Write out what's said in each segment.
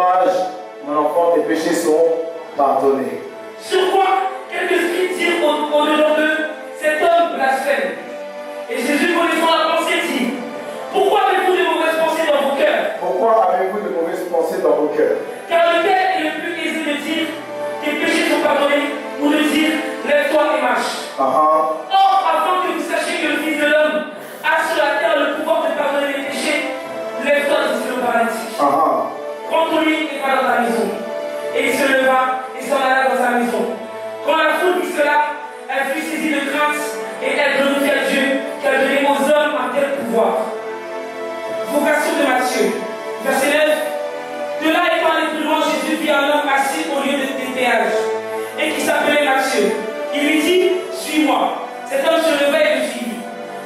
courage, mon enfant, tes péchés sont pardonnés. Sur quoi quelques scribes dirent au-dedans d'eux, cet homme blasphème. Et Jésus, connaissant la pensée, dit, pourquoi avez-vous de mauvaises pensées dans vos cœurs? Pourquoi avez-vous de mauvaises pensées dans vos cœurs? Car lequel est le plus aisé de dire, tes péchés sont pardonnés, ou de dire, lève-toi et marche. Or, afin que vous sachiez que le Fils de l'homme a sur la terre le pouvoir de pardonner les péchés, lève-toi, dit le paralytique. Prends ton lit et va dans ta maison. Et il se leva et s'en alla dans sa maison. Quand la foule vit cela, elle fut saisie de crainte et elle glorifie à Dieu qui a donné aux hommes un tel pouvoir. Vocation de Matthieu, verset 9. De là étant allé plus loin, Jésus vit un homme assis au lieu des péages et qui s'appelait Matthieu. Il lui dit, suis-moi. Cet homme se leva et le suivit.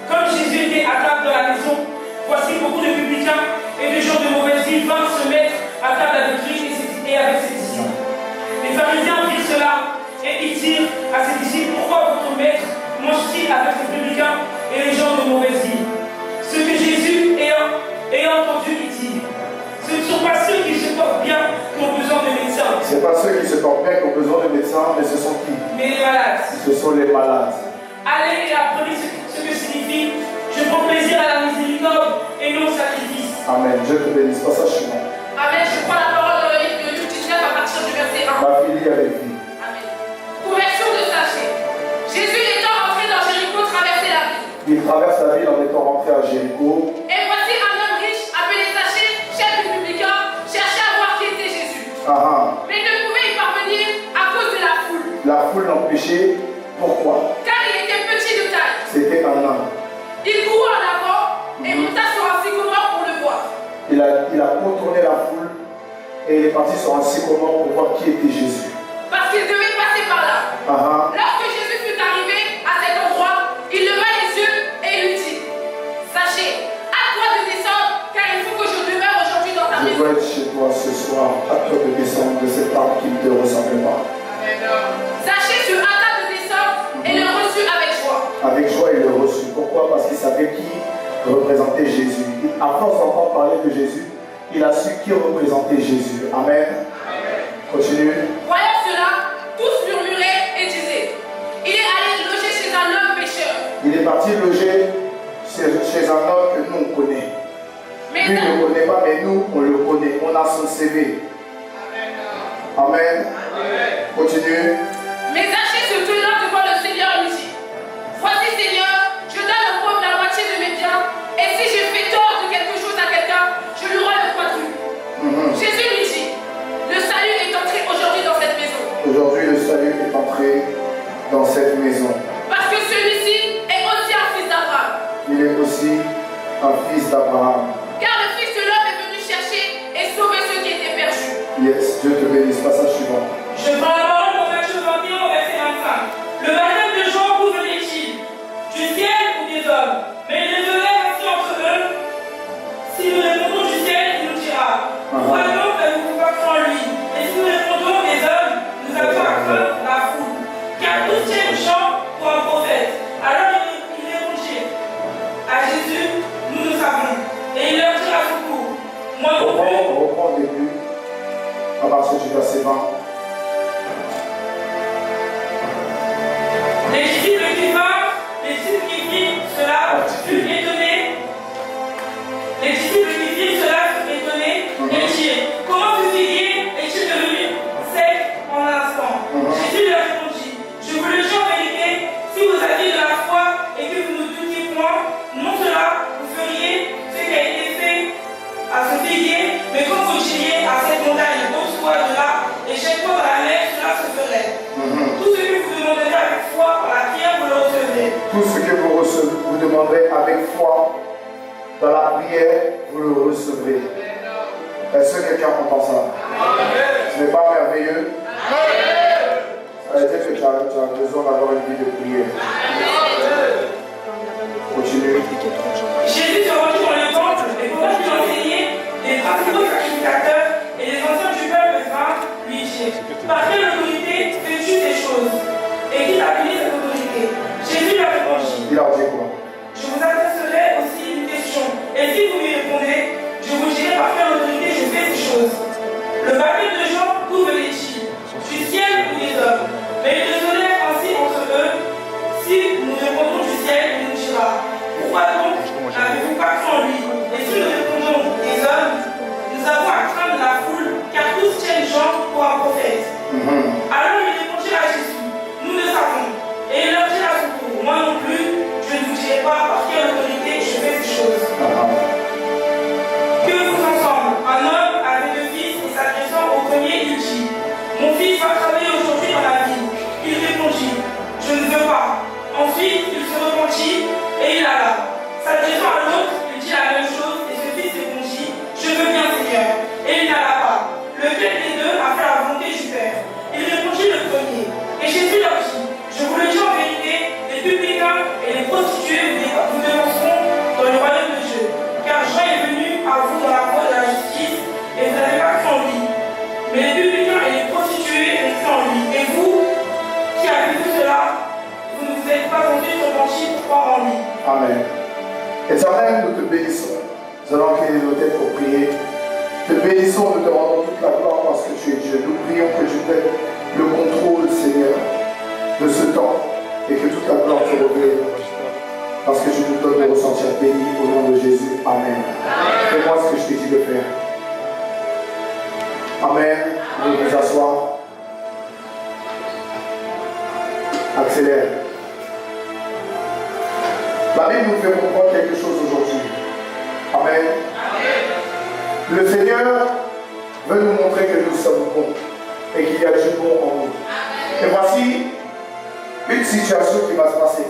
Comme Jésus était à table dans la maison, voici beaucoup de publicains et de gens de mauvaise vie vinrent se mettre à table avec lui et avec ses disciples. Les pharisiens virent cela et ils dirent à ses disciples, pourquoi votre maître mange-t-il avec les publicains et les gens de mauvaise vie? Ce que Jésus ayant entendu, il dit, ce ne sont pas ceux qui se portent bien qui ont besoin de médecins. Ce n'est pas ceux qui se portent bien qui ont besoin de médecins, mais ce sont qui? Mais les malades. Ce sont les malades. Allez et apprenez ce que signifie, je prends plaisir à la miséricorde et non au sacrifice. Amen. Je te bénisse. Passage suivant. Amen. Je prends la parole dans le livre de Luc 19 à partir du verset 1. Ma fille lit avec lui. Amen. Conversion de Zachée. Jésus étant rentré dans Jéricho traversait la ville. Il traverse la ville en étant rentré à Jéricho. Et voici un homme riche appelé Zachée, chef du publicain, cherchait à voir qui était Jésus. Mais il ne pouvait y parvenir à cause de la foule. La foule l'empêchait. Pourquoi? Car il était petit de taille. C'était un homme. Il courut en avant et monta sur un sycomore pour le voir. Il a contourné la foule et il est parti sur un sycomore pour voir qui était Jésus. Parce qu'il devait passer par là. Lorsque Jésus fut arrivé à cet endroit, il leva les yeux et lui dit, Zachée, hâte-toi de descendre, car il faut que je demeure aujourd'hui dans ta maison. Je dois être chez toi ce soir, hâte-toi de descendre de cet arbre qui ne te ressemble pas. Zachée se hâta de descendre et le reçut avec joie. Avec joie, il le reçut. Pourquoi? Parce qu'il savait qui représentait Jésus. À force d'entendre parler de Jésus, il a su qui représentait Jésus. Amen. Continue. Voyant cela, tous murmuraient et disaient, il est allé loger chez un homme pécheur. Il est parti loger chez un homme que nous on connaît. Lui ne le connaît pas, mais nous on le connaît. On a son CV. Amen. Continue. Mais Zachée se tenant devant le Seigneur lui dit, voici Seigneur, je donne au pauvre la moitié de mes biens, et si j'ai fait tort de quelque chose à quelqu'un, je lui rends le quadruple. Jésus lui dit, le salut est entré aujourd'hui dans cette maison. Aujourd'hui le salut est entré dans cette maison. Parce que celui-ci est aussi un fils d'Abraham. Il est aussi un fils d'Abraham. Car le Fils de l'homme est venu chercher et sauver ceux qui étaient perdus. Yes, Dieu te bénisse. Passage suivant. Je prends la parole pour Matthieu 21 au verset 25. Le baptême de Jean vous venait-il? Du ciel ou des hommes? Mais il raisonnait ainsi entre eux. Si nous répondons du ciel, il nous dira, pourquoi donc avez-vous pas cru en lui? Et si nous répondons des hommes, nous avons à craindre la foule. Car tous tiennent Jean pour un prophète. Alors il répondit à Jésus, nous le savons. Et il leur dira tout court, moi non plus. Reprends le début. À partir du verset 20. Les disciples qui vinrent, les disciples qui virent cela furent étonnés. Les disciples qui virent cela furent étonnés et dirent, comment ce figuier est-il devenu sec en un instant? Jésus leur répondit, je vous le dis en vérité, si vous aviez de la foi et que vous ne doutiez point, non cela vous feriez ce qui a été fait à ce figuier, mais quand vous diriez à cette montagne, ôte-toi de là et jette-toi dans la mer, cela se ferait. Tout ce que vous demanderez avec foi par la prière, vous le recevrez. Tout ce que vous demanderez avec foi dans la prière, vous le recevrez. Est-ce que quelqu'un comprend ça? Ce n'est pas merveilleux? Ça veut dire que tu as besoin d'avoir une vie de prière. Continue. Jésus se rendit dans le temple et pendant qu'il enseignait, les principaux sacrificateurs et les anciens du peuple vinrent lui dire, par quelle autorité fais-tu ces choses? Et qui t'a donné cette autorité? Jésus leur répondit, Il leur dit quoi? je vous adresserai aussi une question, et si vous m'y répondez, je vous dirai par quelle autorité je fais ces choses. Le Amen. Éternel, nous te bénissons. Nous allons incliner nos têtes pour prier. Te bénissons, nous te rendons toute la gloire parce que tu es Dieu. Nous prions que tu prennes le contrôle, Seigneur, de ce temps et que toute la gloire te revienne. Parce que tu nous donnes de ressentir béni au nom de Jésus. Amen. Fais-moi ce que je t'ai dit de faire. Amen. Vous pouvez vous asseoir. Accélère. La Bible nous fait comprendre quelque chose aujourd'hui. Amen. Le Seigneur veut nous montrer que nous sommes bons et qu'il y a du bon en nous. Et voici une situation qui va se passer.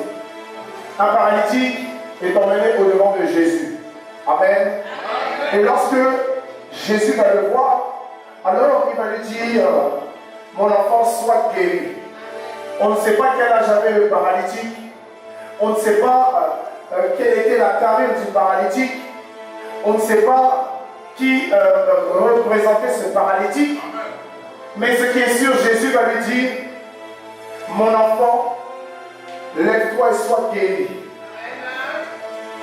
Un paralytique est emmené au-devant de Jésus. Amen. Et lorsque Jésus va le voir, alors il va lui dire, mon enfant, sois guéri. On ne sait pas quel âge avait le paralytique. On ne sait pas quelle était la carrière du paralytique. On ne sait pas qui représentait ce paralytique. Mais ce qui est sûr, Jésus va lui dire, mon enfant, lève-toi et sois guéri.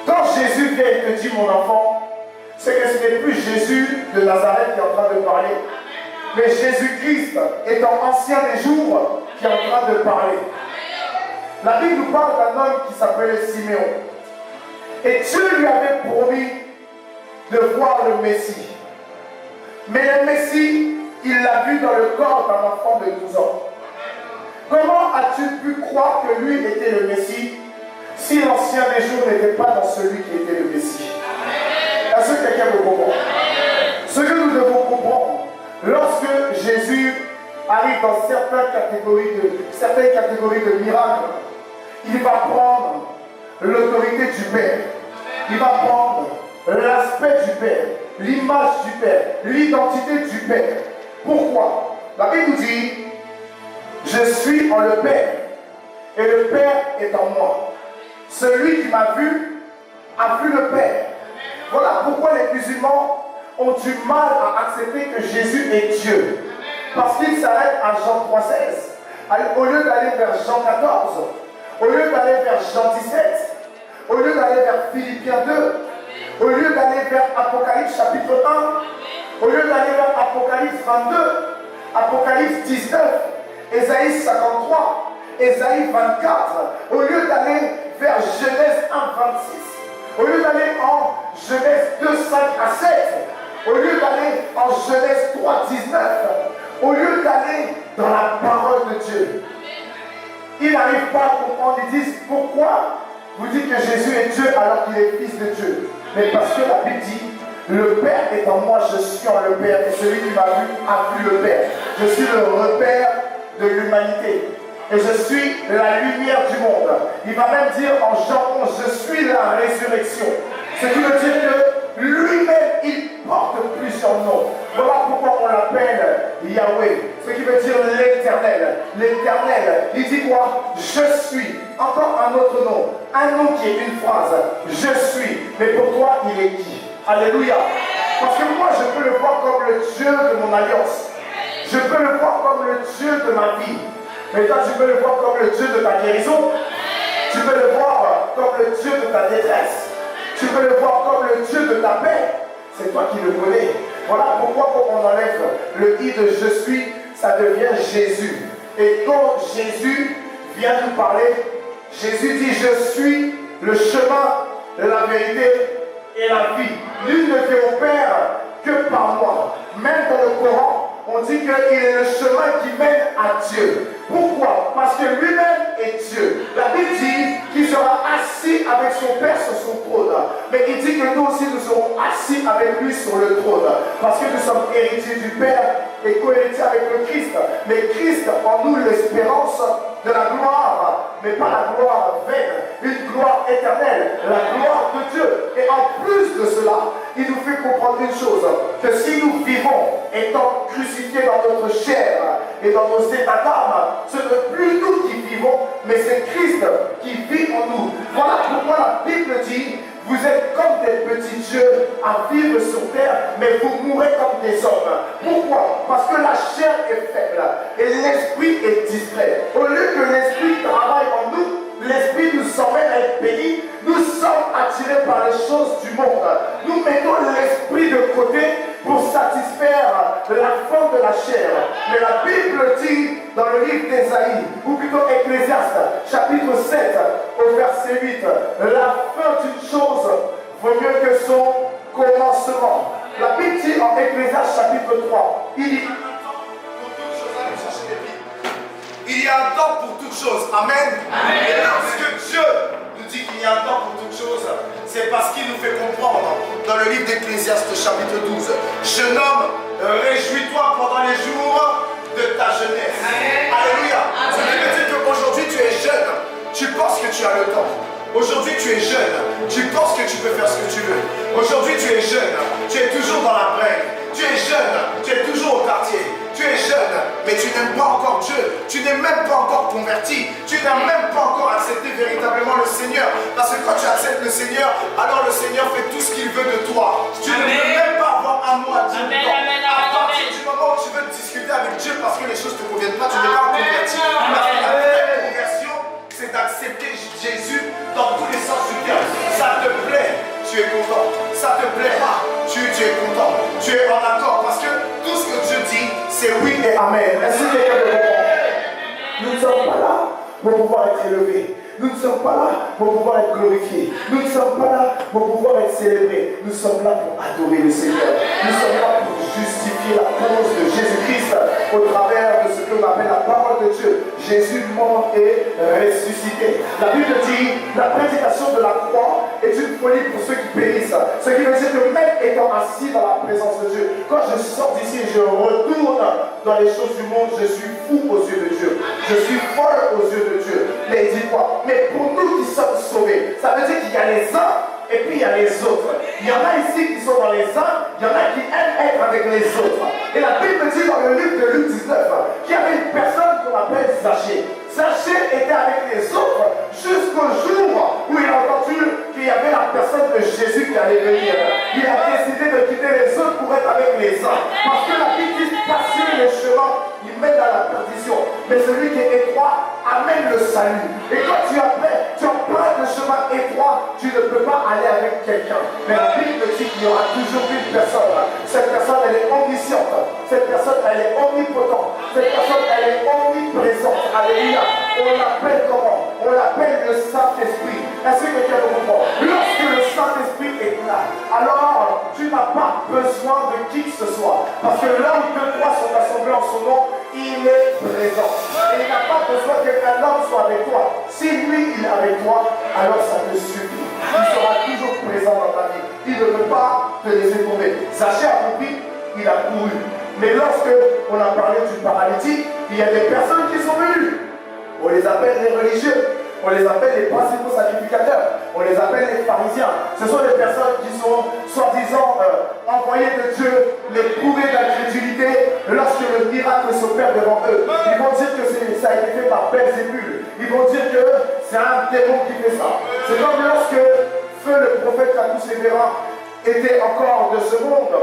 Quand Jésus vient et te dit mon enfant, c'est que ce n'est plus Jésus de Nazareth qui est en train de parler, mais Jésus-Christ étant ancien des jours qui est en train de parler. La Bible nous parle d'un homme qui s'appelait Siméon. Et Dieu lui avait promis de voir le Messie. Mais le Messie, il l'a vu dans le corps d'un enfant de 12 ans. Comment as-tu pu croire que lui était le Messie si l'ancien des jours n'était pas dans celui qui était le Messie? Est-ce que quelqu'un me comprend? Ce que nous devons comprendre, lorsque Jésus arrive dans certaines catégories de miracles, il va prendre l'autorité du Père. Il va prendre l'aspect du Père, l'image du Père, l'identité du Père. Pourquoi? La Bible nous dit, je suis en le Père et le Père est en moi. Celui qui m'a vu a vu le Père. Voilà pourquoi les musulmans ont du mal à accepter que Jésus est Dieu. Parce qu'ils s'arrêtent à Jean 3,16. Au lieu d'aller vers Jean 14, au lieu d'aller vers Jean 17, au lieu d'aller vers Philippiens 2, au lieu d'aller vers Apocalypse chapitre 1, au lieu d'aller vers Apocalypse 22, Apocalypse 19, Ésaïe 53, Ésaïe 24, au lieu d'aller vers Genèse 1, 26, au lieu d'aller en Genèse 2, 5 à 7, au lieu d'aller en Genèse 3, 19, au lieu d'aller dans la parole de Dieu, ils n'arrivent pas à comprendre. Ils disent, pourquoi vous dites que Jésus est Dieu alors qu'il est fils de Dieu? Mais parce que la Bible dit, le Père est en moi, je suis en le Père, et celui qui m'a vu a vu le Père. Je suis le repère de l'humanité. Et je suis la lumière du monde. Il va même dire en Jean 11, je suis la résurrection. Ce qui veut dire que lui-même, il porte plusieurs noms. Voilà pourquoi on l'appelle Yahweh. Ce qui veut dire l'éternel. L'éternel, il dit quoi? Je suis. Encore un autre nom. Un nom qui est une phrase. Je suis. Mais pour toi, il est qui? Alléluia. Parce que moi, je peux le voir comme le Dieu de mon alliance. Je peux le voir comme le Dieu de ma vie. Mais toi, tu peux le voir comme le Dieu de ta guérison. Tu peux le voir comme le Dieu de ta détresse. Tu peux le voir comme le Dieu de ta paix. C'est toi qui le connais. Voilà pourquoi quand on enlève le i de je suis, ça devient Jésus. Et quand Jésus vient nous parler, Jésus dit je suis le chemin, la vérité et la vie. Nul ne vient au Père que par moi. Même dans le Coran, on dit qu'il est le chemin qui mène à Dieu. Pourquoi? Parce que lui-même est Dieu. La Bible dit qu'il sera assis avec son Père sur son trône. Mais il dit que nous aussi nous serons assis avec lui sur le trône. Parce que nous sommes héritiers du Père et co-héritiers avec le Christ. Mais Christ en nous l'espérance de la gloire, mais pas la gloire vaine, une gloire éternelle, la gloire de Dieu. Et en plus de cela, il nous fait comprendre une chose, que si nous vivons étant crucifiés dans notre chair et dans nos états d'âme, ce n'est plus nous qui vivons, mais c'est Christ qui vit en nous. Voilà pourquoi la Bible dit, vous êtes comme des petits dieux à vivre sur terre, mais vous mourrez comme des hommes. Pourquoi? Parce que la chair est faible et l'esprit est distrait. Au lieu que l'esprit travaille en nous, l'esprit nous emmène à être bénis, nous sommes attirés par les choses du monde. Nous mettons l'esprit de côté pour satisfaire la faim de la chair. Mais la Bible dit dans le livre d'Ésaïe, ou plutôt Ecclésiaste, chapitre 7, au verset 8, la fin d'une chose vaut mieux que son commencement. La Bible dit en Ecclésiaste chapitre 3, il y a un temps pour toutes choses. Amen. Amen. Et lorsque Dieu nous dit qu'il y a un temps pour toutes choses, c'est parce qu'il nous fait comprendre dans le livre d'Ecclésiaste chapitre 12. Jeune homme, réjouis-toi pendant les jours de ta jeunesse. Amen. Alléluia. Ça veut dire qu'aujourd'hui tu es jeune, tu penses que tu as le temps. Aujourd'hui tu es jeune, tu penses que tu peux faire ce que tu veux. Aujourd'hui tu es jeune, tu es toujours dans la brève. Tu es jeune, tu es toujours au quartier. Tu es jeune, mais tu n'aimes pas encore Dieu. Tu n'es même pas encore converti. Tu n'as même pas encore accepté véritablement le Seigneur. Parce que quand tu acceptes le Seigneur, alors le Seigneur fait tout ce qu'il veut de toi. Tu ne peux même pas avoir un mot à dire. À partir du moment où tu veux discuter avec Dieu parce que les choses ne te conviennent pas, tu n'es pas converti. Parce que la vraie conversion, c'est d'accepter Jésus dans tous les sens du terme. Ça te plaît, tu es content. Ça te plaît pas, tu es content. Tu es en accord parce que tout ce que Dieu dit, c'est oui et amen. Est-ce que quelqu'un me comprend? Nous ne sommes pas là pour pouvoir être élevés. Nous ne sommes pas là pour pouvoir être glorifiés. Nous ne sommes pas là pour pouvoir être célébrés. Nous sommes là pour adorer le Seigneur. Nous sommes là pour justifier la cause de Jésus-Christ au travers de ce que l'on appelle la parole de Dieu. Jésus mort et ressuscité. La Bible dit, la prédication de la croix est une folie pour ceux qui périssent. Ce qui veut dire que même étant assis dans la présence de Dieu, quand je sors d'ici et je retourne dans les choses du monde, je suis fou aux yeux de Dieu. Je suis folle aux yeux de Dieu. Mais il dit quoi? Mais pour nous qui sommes sauvés, ça veut dire qu'il y a les uns et puis il y a les autres. Il y en a ici qui sont dans les uns, il y en a qui aiment être avec les autres. Et la Bible dit dans le livre de Luc 19 qu'il y avait une personne qu'on appelle Zachée. Zachée était avec les autres jusqu'au jour où il a entendu qu'il y avait la personne de Jésus qui allait venir. Il a décidé de quitter les autres pour être avec les uns. Parce que la Bible dit passer le chemin, il mène à la perdition. Mais celui qui est étroit amène le salut. Et quand tu empruntes le chemin étroit, tu ne peux pas aller avec quelqu'un. Mais la Bible dit qu'il y aura toujours une personne. Cette personne, elle est omnisciente. Cette personne, elle est omnipotente. Cette personne, elle est omniprésente. Alléluia. On l'appelle comment? On l'appelle le Saint-Esprit. Est-ce que quelqu'un le comprend? Lorsque le Saint-Esprit est là, alors tu n'as pas besoin de qui que ce soit. Parce que là où deux, trois sont assemblés en son nom, il est présent. Et il n'a pas besoin qu'un homme soit avec toi. Si lui, il est avec toi, alors ça te suffit. Il sera toujours présent dans ta vie. Il ne peut pas te laisser tomber. Zachée a compris, il a couru. Mais lorsque on a parlé du paralytique, il y a des personnes qui sont venues. On les appelle les religieux. On les appelle les principaux sacrificateurs. On les appelle les pharisiens. Ce sont des personnes qui sont soi-disant envoyées de Dieu, les bourrées d'incrédulité. Lorsque le miracle s'opère devant eux, ils vont dire que ça a été fait par Belzébul. Ils vont dire que c'est un démon qui fait ça. C'est comme lorsque Feu, le prophète Kakou Sévérin, était encore de ce monde.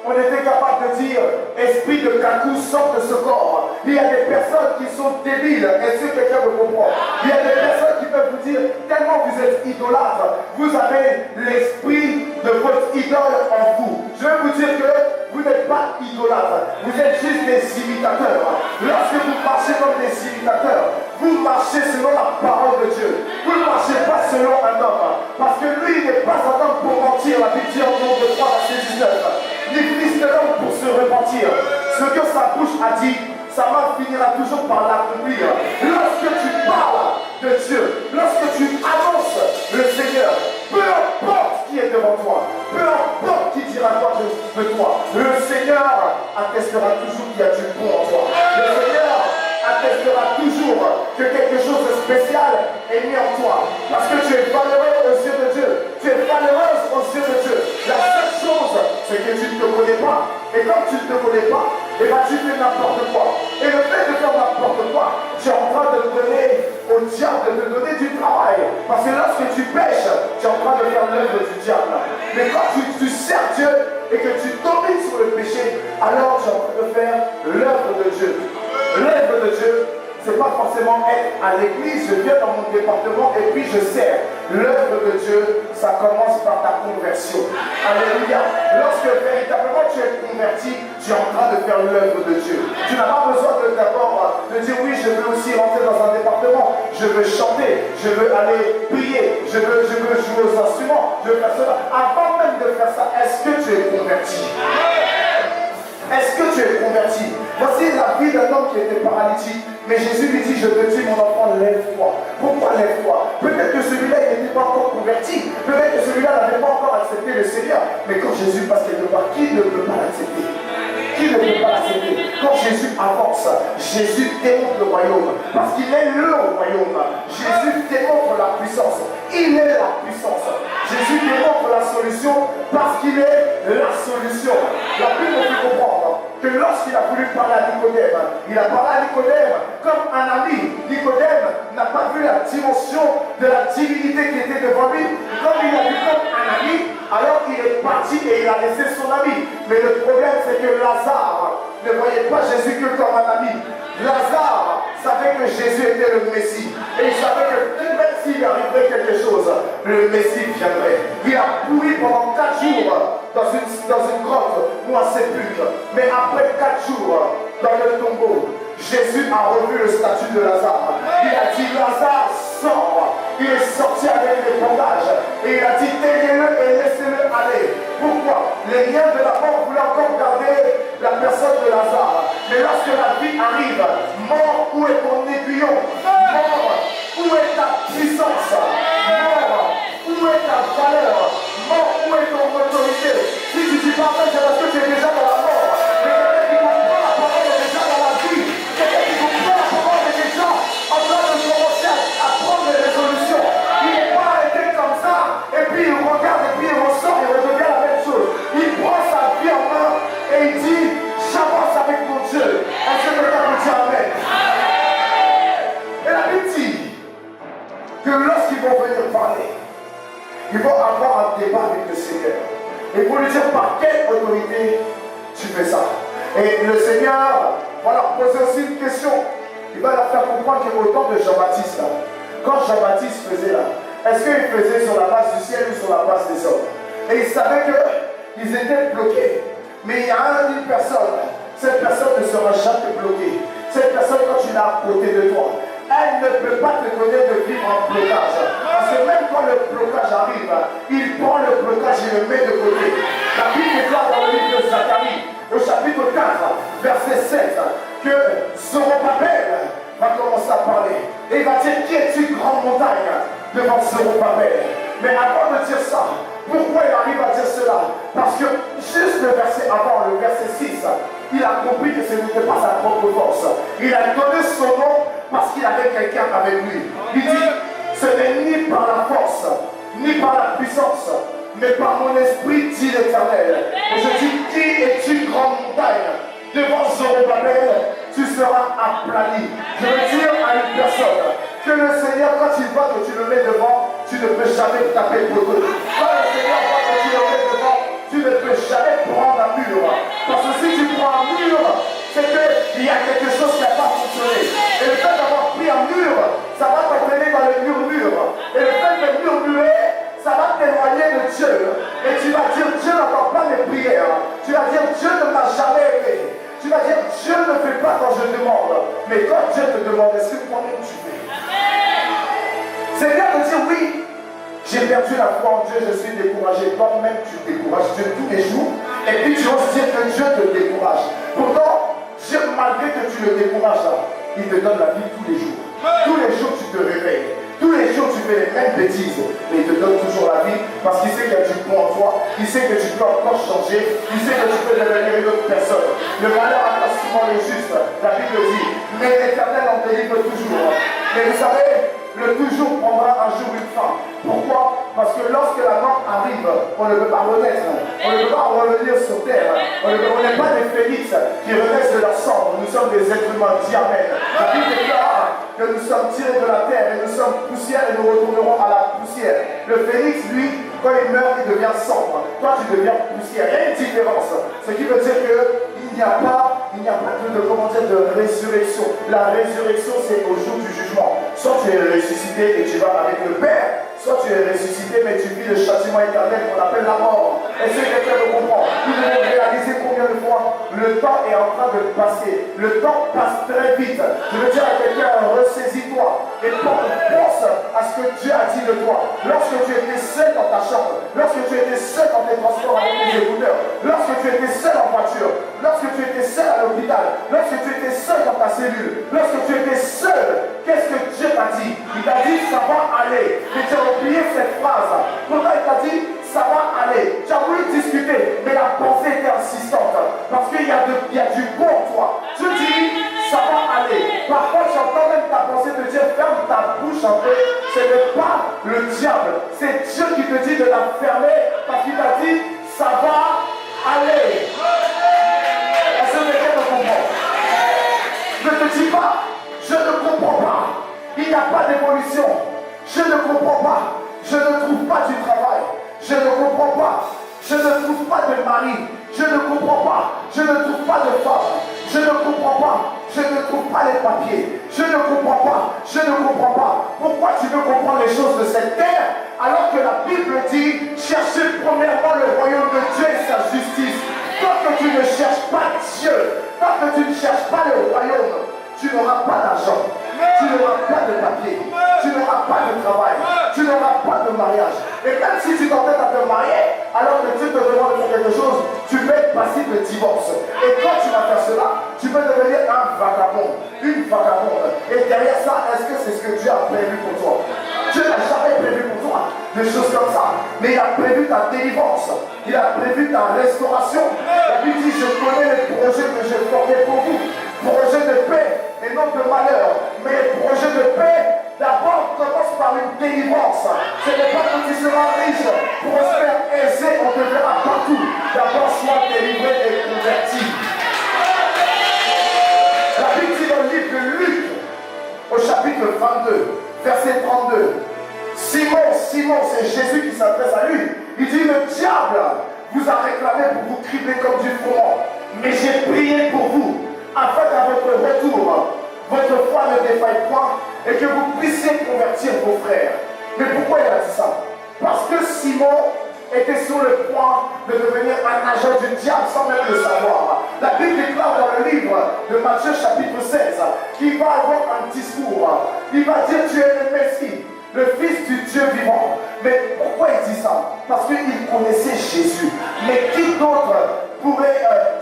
On était capable de dire, esprit de Kakou, sort de ce corps. Il y a des personnes qui sont débiles. Est-ce que quelqu'un me comprend? Il y a des personnes qui peuvent vous dire, tellement vous êtes idolâtre, vous avez l'esprit de votre idole en vous. Je vais vous dire que vous n'êtes pas idolâtre, vous êtes juste des imitateurs. Lorsque vous marchez comme des imitateurs, vous marchez selon la parole de Dieu. Vous ne marchez pas selon un homme. Parce que lui, il n'est pas un homme pour mentir. La Bible dit en nom de 3 verset 19. Ni fils de l'homme pour se repentir. Ce que sa bouche a dit, sa main finira toujours par l'accomplir. Lorsque tu parles de Dieu, lorsque tu annonces le Seigneur, peu importe qui est devant toi, peu importe qui dira quoi de toi, le Seigneur attestera toujours qu'il y a du bon en toi. Le Seigneur attestera toujours que quelque chose de spécial est mis en toi. Parce que tu es valeureux aux yeux de Dieu. Tu es valeureuse aux yeux de Dieu. La seule chose, c'est que tu ne te connais pas. Et comme tu ne te connais pas, et ben tu fais n'importe quoi. Et le fait de faire n'importe quoi, tu es en train de donner au diable, de te donner du travail. Parce que lorsque tu pêches, tu es en train de faire l'œuvre du diable. Mais quand tu sers Dieu et que tu domines sur le péché, alors tu es en train de faire l'œuvre de Dieu. L'œuvre de Dieu, c'est pas forcément être à l'église, je viens dans mon département et puis je sers. L'œuvre de Dieu, ça commence par ta conversion. Alléluia. Lorsque véritablement tu es converti, tu es en train de faire l'œuvre de Dieu. Tu n'as pas besoin d'abord de dire oui, je veux aussi rentrer dans un département, je veux chanter, je veux aller prier, je veux jouer aux instruments, je veux faire cela. Avant même de faire ça, est-ce que tu es converti? Est-ce que tu es converti? Voici la vie d'un homme qui était paralytique. Mais Jésus lui dit, je te dis mon enfant, lève-toi. Pourquoi lève-toi? Peut-être que celui-là, il n'était pas encore converti. Peut-être que celui-là n'avait pas encore accepté le Seigneur. Mais quand Jésus passe quelque part, qui ne peut pas l'accepter? Qui ne peut pas l'accepter? Quand Jésus avance, Jésus démontre le royaume. Parce qu'il est le royaume. Jésus démontre la puissance. Il est la puissance. Jésus démontre la solution parce qu'il est la solution. La Bible nous fait comprendre que lorsqu'il a voulu parler à Nicodème, il a parlé à Nicodème comme un ami. Nicodème n'a pas vu la dimension de la divinité qui était devant lui. Comme il a vu comme un ami, alors il est parti et il a laissé son ami. Mais le problème, c'est que Lazare ne voyait pas Jésus que comme un ami. Lazare savait que Jésus était le Messie. Et il savait que même s'il arriverait quelque chose, le Messie viendrait. Il a pourri pendant 4 jours dans une grotte ou un sépulcre. Mais après 4 jours, dans le tombeau, Jésus a revu le statut de Lazare. Il a dit, Lazare, sort. Il est sorti avec les bandages. Et il a dit, tenez-le et laissez-le aller. Pourquoi? Les liens de la mort voulaient encore garder la personne de Lazare. Mais lorsque la vie arrive, mort, où est ton aiguillon? Mort, où est ta puissance? Mort, où est ta valeur? Mort, où est ton autorité? Si tu dis pas vrai, c'est parce que tu es déjà dans la mort. Mais quelqu'un qui comprend la parole est déjà dans la vie. Quelqu'un qui comprend la parole est déjà en train de commencer à prendre des résolutions. Il n'est pas arrêté comme ça, et puis il regarde, et puis il ressort, il redevient la même chose. Il prend sa vie en main, et il dit, j'avance avec mon Dieu. Est-ce que quelqu'un peut dire amen? Et la Bible dit que lorsqu'ils vont venir parler, ils vont avoir un débat avec le Seigneur. Et pour lui dire par quelle autorité tu fais ça. Et le Seigneur va leur poser aussi une question. Il va leur faire comprendre qu'au temps de Jean-Baptiste, quand Jean-Baptiste faisait là, est-ce qu'il faisait sur la base du ciel ou sur la base des hommes? Et il savait qu'ils étaient bloqués. Mais il y a une personne, cette personne ne sera jamais bloquée. Cette personne, quand tu l'as à côté de toi, elle ne peut pas te donner de vivre en blocage. Parce que même quand le blocage arrive, il prend le blocage et le met de côté. La Bible déclare dans le livre de Zacharie, au chapitre 4, verset 7, que Zorobabel va commencer à parler. Et il va dire, qui es-tu, grande montagne, devant Zorobabel? Mais avant de dire ça, pourquoi il arrive à dire cela? Parce que juste le verset avant, le verset 6, il a compris que ce n'était pas sa propre force. Il a donné son nom parce qu'il avait quelqu'un avec lui. Il dit, ce n'est ni par la force, ni par la puissance, mais par mon esprit, dit l'Éternel. Et je dis, qui es-tu, grande montagne? Devant Zorobabel, tu seras aplani. Je veux dire à une personne que le Seigneur, quand il voit que tu le mets devant, tu ne peux jamais taper le poteau. Quand le Seigneur voit que tu le mets devant, tu ne peux jamais prendre un mur. Parce que si tu prends un mur, c'est qu'il y a quelque chose qui n'a pas fonctionné. Et le fait d'avoir pris un mur, ça va t'entraîner dans le murmure. Et le fait de murmurer, ça va t'éloigner de Dieu. Et tu vas dire, Dieu n'entend pas mes prières. Tu vas dire, Dieu ne m'a jamais aimé. Tu vas dire, Dieu ne fait pas quand je demande. Mais quand Dieu te demande, est-ce que toi-même tu fais? C'est bien de dire, oui, j'ai perdu la foi en Dieu, je suis découragé. Toi-même, tu décourages Dieu tous les jours. Et puis tu oses dire que Dieu te décourage. Pourtant, Dieu, malgré que tu le décourages, il te donne la vie tous les jours. Tous les jours, tu te réveilles. Tous les jours, tu fais les mêmes bêtises. Mais il te donne toujours la vie parce qu'il sait qu'il y a du bon en toi. Il sait que tu peux encore changer. Il sait que tu peux devenir une autre personne. Le malheur attend souvent les justes. La Bible dit, mais l'Éternel en délivre toujours. Mais vous savez, le toujours prendra un jour une fin. Pourquoi? Parce que lorsque la mort arrive, on ne peut pas renaître. On ne peut pas revenir sur terre. On n'est pas des phénix qui renaissent de leur cendre. Nous sommes des êtres humains. Dis amen. La Bible déclare que nous sommes tirés de la terre et nous sommes poussière et nous retournerons à la poussière. Le phénix, lui, quand il meurt, il devient cendre. Toi, tu deviens poussière. Il y a une différence. Ce qui veut dire qu'il n'y a pas il n'y a pas de résurrection. La résurrection, c'est au jour du jugement. Soit tu es ressuscité et tu vas avec le Père, soit tu es ressuscité mais tu vis le châtiment éternel qu'on appelle la mort. Est-ce que quelqu'un le comprend? Nous devons réaliser combien de fois le temps est en train de passer. Le temps passe très vite. Je veux dire à quelqu'un, ressaisis-toi et pense à ce que Dieu a dit de toi. Lorsque tu étais seul dans ta chambre, lorsque tu étais seul dans tes transports avec tes écouteurs, lorsque tu étais seul en voiture, lorsque tu étais seul à l'hôpital, lorsque tu étais seul dans ta cellule, lorsque tu étais seul, qu'est-ce que Dieu t'a dit? Il t'a dit ça va aller. Mais tu as oublié cette phrase. Pourtant il t'a dit ça va aller. Tu as voulu discuter, mais la pensée était insistante. Parce qu'il y a du bon en toi. Tu dis ça va aller. Parfois tu entends même ta pensée te dire ferme ta bouche un peu. Ce n'est pas le diable. C'est Dieu qui te dit de la fermer parce qu'il t'a dit ça va aller. Est-ce que quelqu'un me comprend? Ne te dis pas je ne comprends pas. Il n'y a pas d'évolution. Je ne comprends pas. Je ne trouve pas du travail. Je ne comprends pas. Je ne trouve pas de mari. Je ne comprends pas. Je ne trouve pas de femme. Je ne comprends pas. Je ne trouve pas les papiers. Je ne comprends pas. Je ne comprends pas. Pourquoi tu veux comprendre les choses de cette terre alors que la Bible dit cherchez premièrement le royaume de Dieu et sa justice. Tant que tu ne cherches pas Dieu, tant que tu ne cherches pas le royaume, tu n'auras pas d'argent, tu n'auras pas de papier, tu n'auras pas de travail, tu n'auras pas de mariage. Et même si tu t'entêtes à te marier, alors que Dieu te demande de faire quelque chose, tu peux être passible de divorce. Et quand tu vas faire cela, tu peux devenir un vagabond, une vagabonde. Et derrière ça, est-ce que c'est ce que Dieu a prévu pour toi? Dieu n'a jamais prévu pour toi des choses comme ça. Mais il a prévu ta délivrance. Il a prévu ta restauration. Et lui dit, je connais les projets que j'ai formés pour vous. Projets de paix et non de malheur. Mais les projets de paix, d'abord commence par une délivrance. Ce n'est pas que tu seras riche, prospère, aisé, on te verra partout. D'abord, sois délivré et converti. La Bible dit dans le livre de Luc, au chapitre 22, verset 32. Simon, c'est Jésus qui s'adresse à lui. Il dit, le diable vous a réclamé pour vous cribler comme du froment. Mais j'ai prié pour vous, afin qu'à votre retour, votre foi ne défaille point et que vous puissiez convertir vos frères. Mais pourquoi il a dit ça? Parce que Simon était sur le point de devenir un agent du diable sans même le savoir. La Bible déclare dans le livre de Matthieu chapitre 16 qu'il va avoir un discours. Il va dire tu es le Messie, le Fils du Dieu vivant. Mais pourquoi il dit ça? Parce qu'il connaissait Jésus. Mais qui d'autre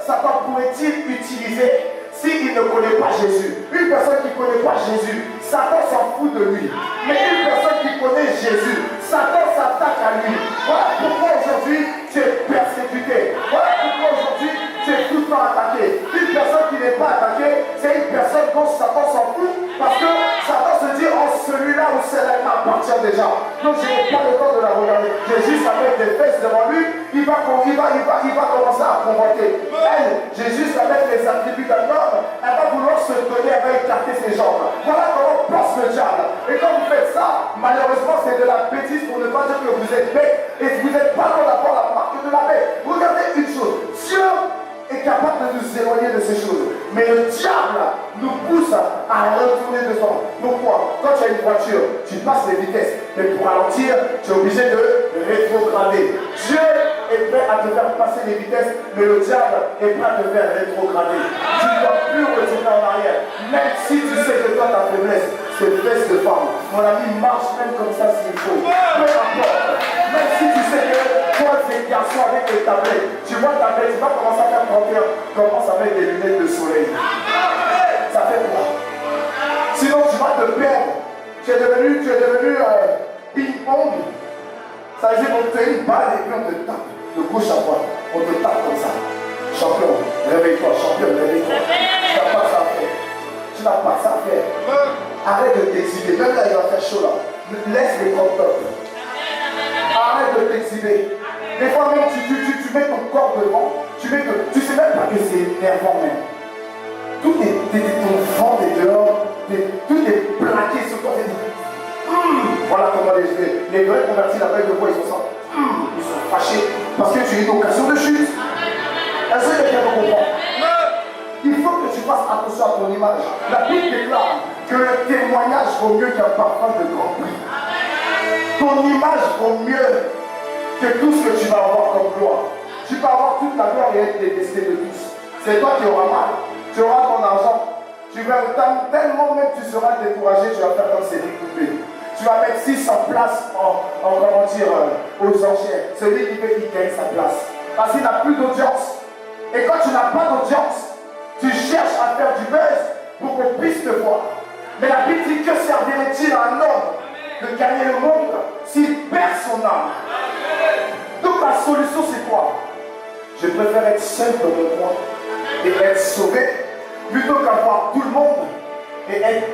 Satan pourrait-il utiliser s'il ne connaît pas Jésus? Une personne qui ne connaît pas Jésus, Satan s'en fout de lui. Mais une personne qui connaît Jésus, Satan s'attaque à lui. Voilà pourquoi aujourd'hui tu es persécuté. Voilà pourquoi aujourd'hui tu es tout le temps attaqué. Une personne qui n'est pas attaquée, c'est une personne dont Satan s'en fout. Parce que Satan se dit, oh celui-là ou celle-là m'appartient déjà. Donc je n'ai pas le temps de la regarder. Jésus avec des fesses devant lui, il va commencer à convoiter. Elle, Jésus avec les attributs d'un homme, elle va vouloir se donner, elle va écarter ses jambes. Voilà comment pense le diable. Et quand vous faites ça, malheureusement c'est de la bêtise pour ne pas dire que vous êtes bête et vous n'êtes pas loin d'avoir la marque de la paix. Regardez une chose, Dieu est capable de nous éloigner de ces choses. Mais le diable nous pousse à retourner devant. Pourquoi? Quand tu as une voiture, tu passes les vitesses. Mais pour ralentir, tu es obligé de rétrograder. Dieu est prêt à te faire passer les vitesses, mais le diable est prêt à te faire rétrograder. Tu ne dois plus retourner en arrière. Même si tu sais que toi, ta faiblesse, c'est fesses de femme. Mon ami, marche même comme ça s'il faut. Peu importe. Même si tu sais que toi, c'est garçon avec les tablettes. Tu vois ta tablette, tu vas commencer à faire 31. Commence avec des lunettes de soleil. Ça fait quoi? Sinon, tu vas te perdre. Tu es devenu ping-pong. Ça veut dire qu'on te fait une balle et puis on te tape de gauche à droite. On te tape comme ça. Champion, réveille-toi. Champion, réveille-toi. Tu n'as pas ça à faire. Tu n'as pas ça à faire. Arrête de t'exhiber. Même là, il va faire chaud là. Laisse les crop tops. Arrête de t'exhiber. Des fois même, tu mets ton corps devant. Tu sais même pas que c'est énervant même. Tout ton ventre est dehors. Tout est plaqué sur toi. Voilà comment les vrais convertis, la veille de voix, ils sont fâchés parce que tu es une occasion de chute. Est-ce que quelqu'un me comprend? Il faut que tu fasses attention à ton image. La Bible déclare que le témoignage vaut mieux qu'un parfum de grand prix. Ton image vaut mieux que tout ce que tu vas avoir comme gloire. Tu peux avoir toute la gloire et être détesté de tous. C'est toi qui auras mal. Tu auras ton argent. Tu vas tellement même tu seras découragé, tu vas faire comme Cédric Doumbé. Tu vas mettre 600 places aux enchères. Celui qui fait qu'il gagne sa place. Parce qu'il n'a plus d'audience. Et quand tu n'as pas d'audience, tu cherches à faire du buzz pour qu'on puisse te voir. Mais la Bible dit que servirait-il à un homme de gagner le monde s'il perd son âme? Donc la solution c'est quoi? Je préfère être seul dans mon coin et être sauvé plutôt qu'avoir tout le monde et être,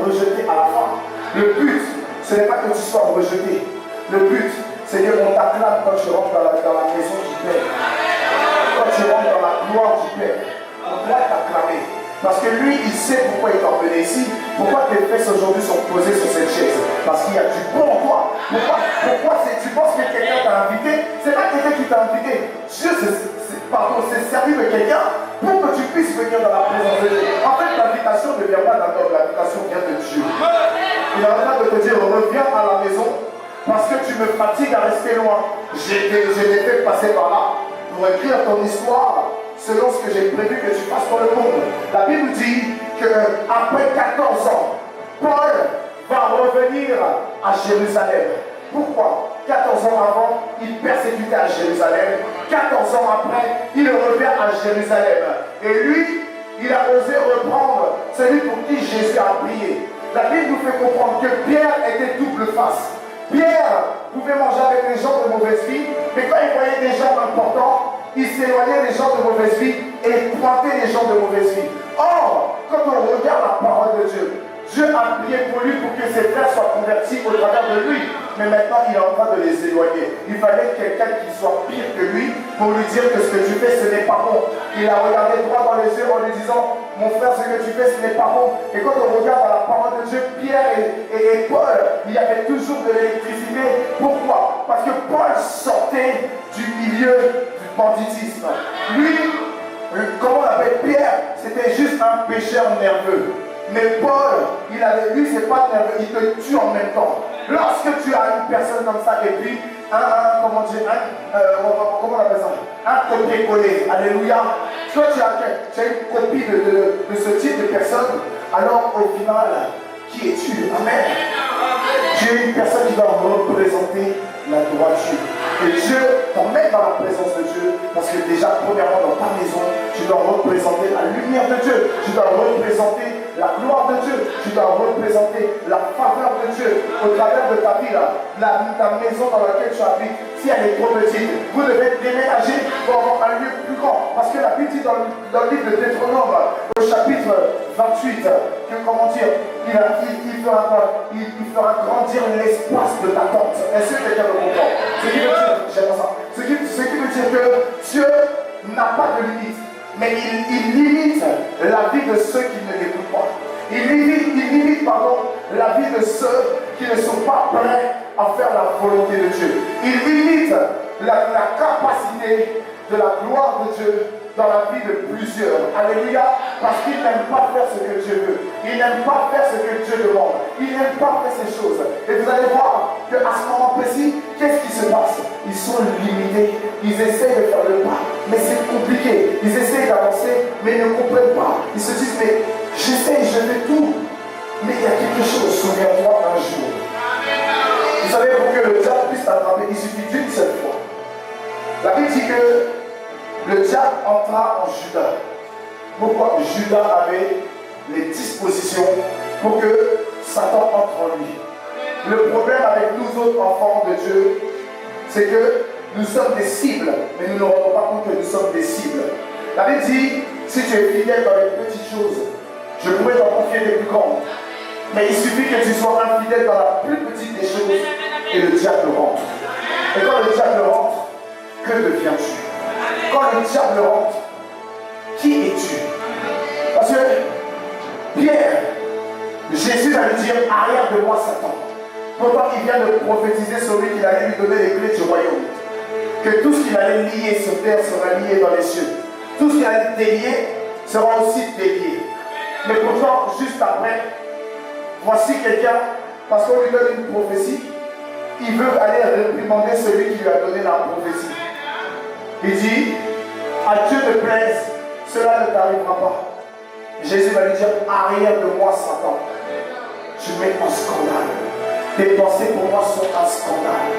rejeté à la fin. Le but, ce n'est pas que tu sois rejeté. Le but, c'est qu'on t'acclame quand tu rentres dans la maison du Père. Quand tu rentres dans la gloire du Père, on doit t'acclamer. Parce que lui, il sait pourquoi il t'a emmené ici. Pourquoi tes fesses aujourd'hui sont posées sur cette chaise? Parce qu'il y a du bon en toi. Pourquoi tu penses que quelqu'un t'a invité? C'est pas quelqu'un qui t'a invité. Dieu s'est servi de quelqu'un pour que tu puisses venir dans la présence de Dieu. En fait, l'invitation ne vient pas d'un homme, l'invitation vient de Dieu. Il est en train de te dire, reviens à la maison parce que tu me fatigues à rester loin. J'ai fait passer par là pour écrire ton histoire selon ce que j'ai prévu que tu fasses dans le monde. La Bible dit qu'après 14 ans, Paul va revenir à Jérusalem. Pourquoi? 14 ans avant, il persécutait à Jérusalem. 14 ans après, il revient à Jérusalem. Et lui, il a osé reprendre celui pour qui Jésus a prié. La Bible nous fait comprendre que Pierre était double face. Pierre pouvait manger avec les gens de mauvaise vie, mais quand il voyait des gens importants, il s'éloignait des gens de mauvaise vie et pointait les gens de mauvaise vie. Or, quand on regarde la parole de Dieu, Dieu a prié pour lui pour que ses frères soient convertis au travers de lui. Mais maintenant, il est en train de les éloigner. Il fallait quelqu'un qui soit pire que lui pour lui dire que ce que tu fais, ce n'est pas bon. Il a regardé droit dans les yeux en lui disant, mon frère, ce que tu fais, ce n'est pas bon. Et quand on regarde dans la parole de Dieu, Pierre et Paul, il y avait toujours de l'électricité. Pourquoi? Parce que Paul sortait du milieu du banditisme. Lui, comment on l'appelle? Pierre, c'était juste un pécheur nerveux. Mais Paul, lui, c'est pas nerveux, il te tue en même temps. Lorsque tu as une personne comme ça et puis comment on appelle ça? Un copier-coller, alléluia. Soit tu as une copie de ce type de personne, alors au final, qui es-tu? Amen. Tu es une personne qui doit représenter la droiture. Et Dieu t'emmène dans la présence de Dieu parce que déjà, premièrement, dans ta maison, tu dois représenter la lumière de Dieu. Tu dois représenter la gloire de Dieu. Tu dois représenter la faveur de Dieu au travers de ta vie, ta maison dans laquelle tu habites. Si elle est trop petite, vous devez déménager pour avoir un lieu plus grand. Parce que la Bible dit dans le livre de Deutéronome, au chapitre 28, que comment dire, il fera grandir l'espace de ta tente. Est-ce que quelqu'un me comprend? Ce qui veut dire, j'aime ça. Ce qui veut dire que Dieu n'a pas de limite. Mais il limite la vie de ceux qui ne l'écoutent pas. Il limite la vie de ceux qui ne sont pas prêts à faire la volonté de Dieu. Il limite la capacité de la gloire de Dieu dans la vie de plusieurs. Alléluia. Parce qu'il n'aime pas faire ce que Dieu veut. Il n'aime pas faire ce que Dieu demande. Il n'aime pas faire ces choses. Et vous allez voir qu'à ce moment précis, qu'est-ce qui se passe? Ils sont limités. Ils essaient de faire le pas, mais c'est compliqué. Ils essayent d'avancer, mais ils ne comprennent pas. Ils se disent, mais j'essaie, je fais tout. Mais il y a quelque chose, souviens-toi un jour. Vous savez, pour que le diable puisse t'attraper, il suffit d'une seule fois. La Bible dit que le diable entra en Judas. Pourquoi? Judas avait les dispositions pour que Satan entre en lui. Le problème avec nous autres enfants de Dieu, c'est que nous sommes des cibles, mais nous ne nous rendons pas compte que nous sommes des cibles. La Bible dit, si tu es fidèle dans les petites choses, je pourrais t'en confier des plus grandes. Mais il suffit que tu sois infidèle dans la plus petite des choses et le diable rentre. Et quand le diable rentre, que deviens-tu? Quand le diable rentre, qui es-tu? Parce que Pierre, Jésus va lui dire, arrière de moi Satan. Pourtant il vient de prophétiser sur lui qu'il allait lui donner les clés du royaume. Que tout ce qu'il allait lier sur terre sera lié dans les cieux. Tout ce qu'il allait délier sera aussi dévié. Mais pourtant, juste après, voici quelqu'un, parce qu'on lui donne une prophétie, il veut aller réprimander celui qui lui a donné la prophétie. Il dit, à Dieu te plaise, cela ne t'arrivera pas. Jésus va lui dire, arrière de moi, Satan. Tu mets en scandale. Tes pensées pour moi sont un scandale.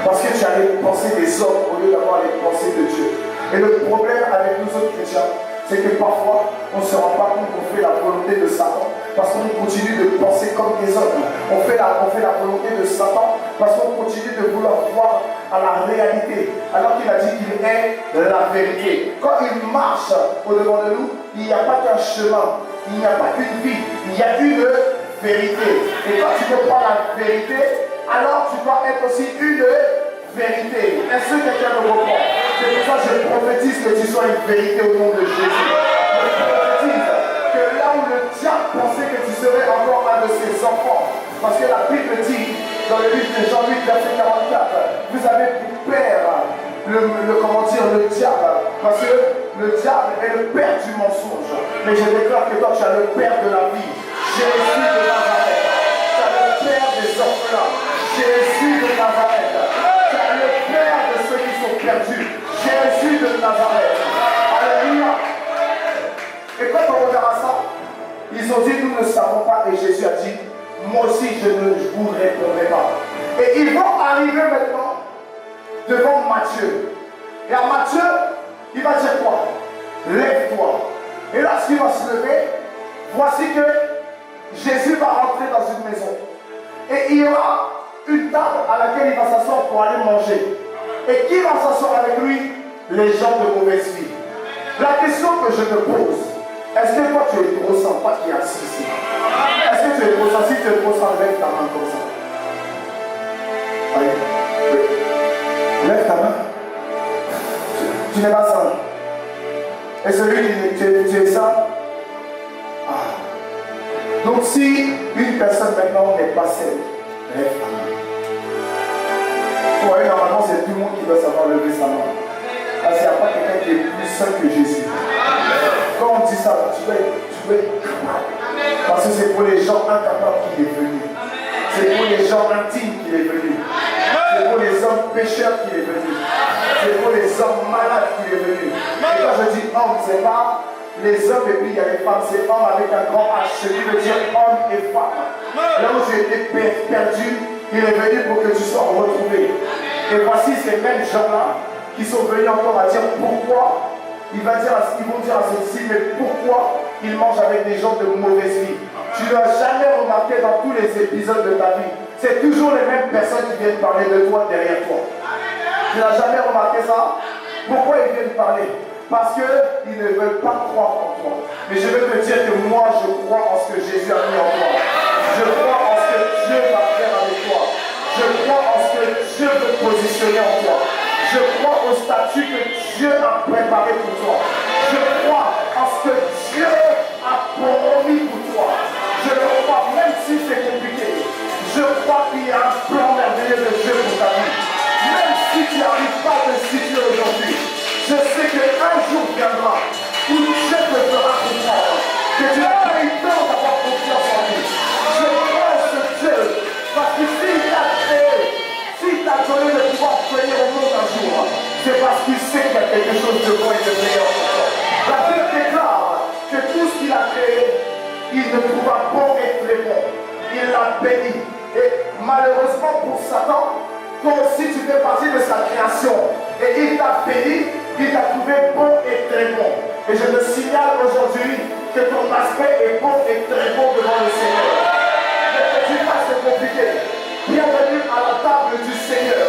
Parce que tu as les pensées des hommes au lieu d'avoir les pensées de Dieu. Et le problème avec nous autres chrétiens, c'est que parfois, on ne se rend pas compte qu'on fait la volonté de Satan. Parce qu'on continue de penser comme des hommes. On fait la volonté de Satan parce qu'on continue de vouloir voir à la réalité. Alors qu'il a dit qu'il est la vérité. Quand il marche au-devant de nous, il n'y a pas qu'un chemin. Il n'y a pas qu'une vie. Il y a une vérité. Et quand tu peux prendre la vérité, alors tu dois être aussi une vérité. Est-ce que quelqu'un me comprend? C'est pour ça que je prophétise que tu sois une vérité au nom de Jésus. Je prophétise que là où le diable pensait que tu serais encore un de ses enfants, parce que la Bible dit dans le livre de Jean-Luc verset 44, vous avez pour père le diable, parce que le diable est le père du mensonge. Mais je déclare que toi tu as le père de la vie, Jésus de Nazareth. Tu as le père des orphelins, Jésus de Nazareth. Tu as le père de ceux qui sont perdus, Jésus de Nazareth. Alléluia. Et quand on regarde ça, ils ont dit, nous ne savons pas. Et Jésus a dit, moi aussi je ne vous répondrai pas. Et ils vont arriver maintenant devant Matthieu. Et à Matthieu, il va dire quoi? Lève-toi. Et lorsqu'il va se lever, voici que Jésus va rentrer dans une maison. Et il y aura une table à laquelle il va s'asseoir pour aller manger. Et qui va s'asseoir avec lui? Les gens de mauvaise vie. La question que je te pose, est-ce que toi tu es trop sympa qui est assis ici? Est-ce que tu es trop sympa? Si tu es trop sympa, lève ta main comme ça. Allez. Oui. Lève ta main. Tu n'es pas sain. Et celui qui est sain? Ah. Donc si une personne maintenant n'est pas saine, lève ta main. Oui, normalement c'est tout le monde qui doit savoir lever sa main. Parce qu'il n'y a pas quelqu'un qui est plus sain que Jésus. Quand on dit ça, tu peux être capable. Parce que c'est pour les gens incapables qu'il est venu. C'est pour les gens intimes qu'il est venu. C'est pour les hommes pécheurs qu'il est venu. C'est pour les hommes malades qu'il est venu. Et quand je dis homme, c'est pas les hommes et puis il y a les femmes. C'est homme avec un grand H. C'est qui veut dire homme et femme. Là où tu étais perdu, il est venu pour que tu sois retrouvé. Et voici ces mêmes gens-là qui sont venus encore à dire pourquoi. Ils vont dire à ceux-ci, mais pourquoi ils mangent avec des gens de mauvaise vie? Tu n'as jamais remarqué dans tous les épisodes de ta vie, c'est toujours les mêmes personnes qui viennent parler de toi derrière toi. Tu n'as jamais remarqué ça? Pourquoi ils viennent parler? Parce qu'ils ne veulent pas croire en toi. Mais je veux te dire que moi, je crois en ce que Jésus a mis en toi. Je crois en ce que Dieu va faire avec toi. Je crois en ce que Dieu veut positionner en toi. Je crois au statut que Dieu a préparé pour toi. Je crois en ce que Dieu a promis pour toi. Je le crois, même si c'est compliqué. Je crois qu'il y a un plan merveilleux de Dieu pour ta vie. Même si tu n'arrives pas à te situer aujourd'hui, je sais qu'un jour viendra où Dieu te fera comprendre que tu n'as pas eu peur d'avoir confiance en lui. Je crois en ce Dieu, parce que s'il t'a créé, s'il t'a donné le pouvoir de venir au monde un jour, c'est parce qu'il sait qu'il y a quelque chose de bon et de meilleur pour toi. La Bible déclare que tout ce qu'il a créé, il ne trouva bon et très bon. Il l'a béni. Et malheureusement pour Satan, toi aussi tu fais partie de sa création. Et il t'a béni, il t'a trouvé bon et très bon. Et je te signale aujourd'hui que ton aspect est bon et très bon devant le Seigneur. Ne te dis pas c'est compliqué. Bienvenue à la table du Seigneur.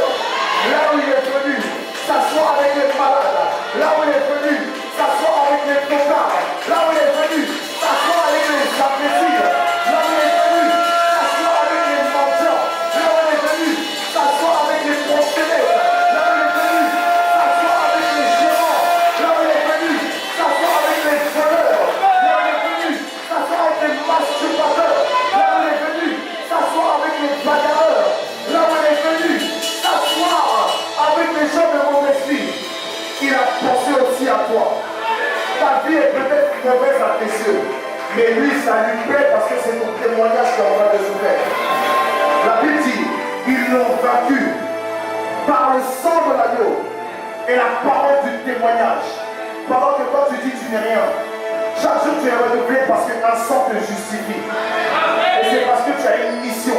Là où il est venu s'asseoir avec les malades. Là où il est venu s'asseoir avec les tocards. Là où il est venu s'asseoir avec les imbéciles. Là où il est venu s'asseoir avec les mendiants. Là où il est venu s'asseoir avec les prostituées. Là où il est venu s'asseoir avec les gérants. Là où il est venu s'asseoir avec les voleurs. Là où il est venu s'asseoir avec les masturbateurs. Là où il est venu s'asseoir avec les bagarreurs. Là où il est venu s'asseoir avec les gens de mauvaise vie. Il cieux. Mais lui, ça lui plaît parce que c'est ton témoignage qui est en train de se faire. La Bible dit, ils l'ont vaincu par le sang de l'agneau et la parole du témoignage. Pendant que quand tu dis tu n'es rien, chaque jour tu es renouvelé parce qu'un sang te justifie. Et c'est parce que tu as une mission.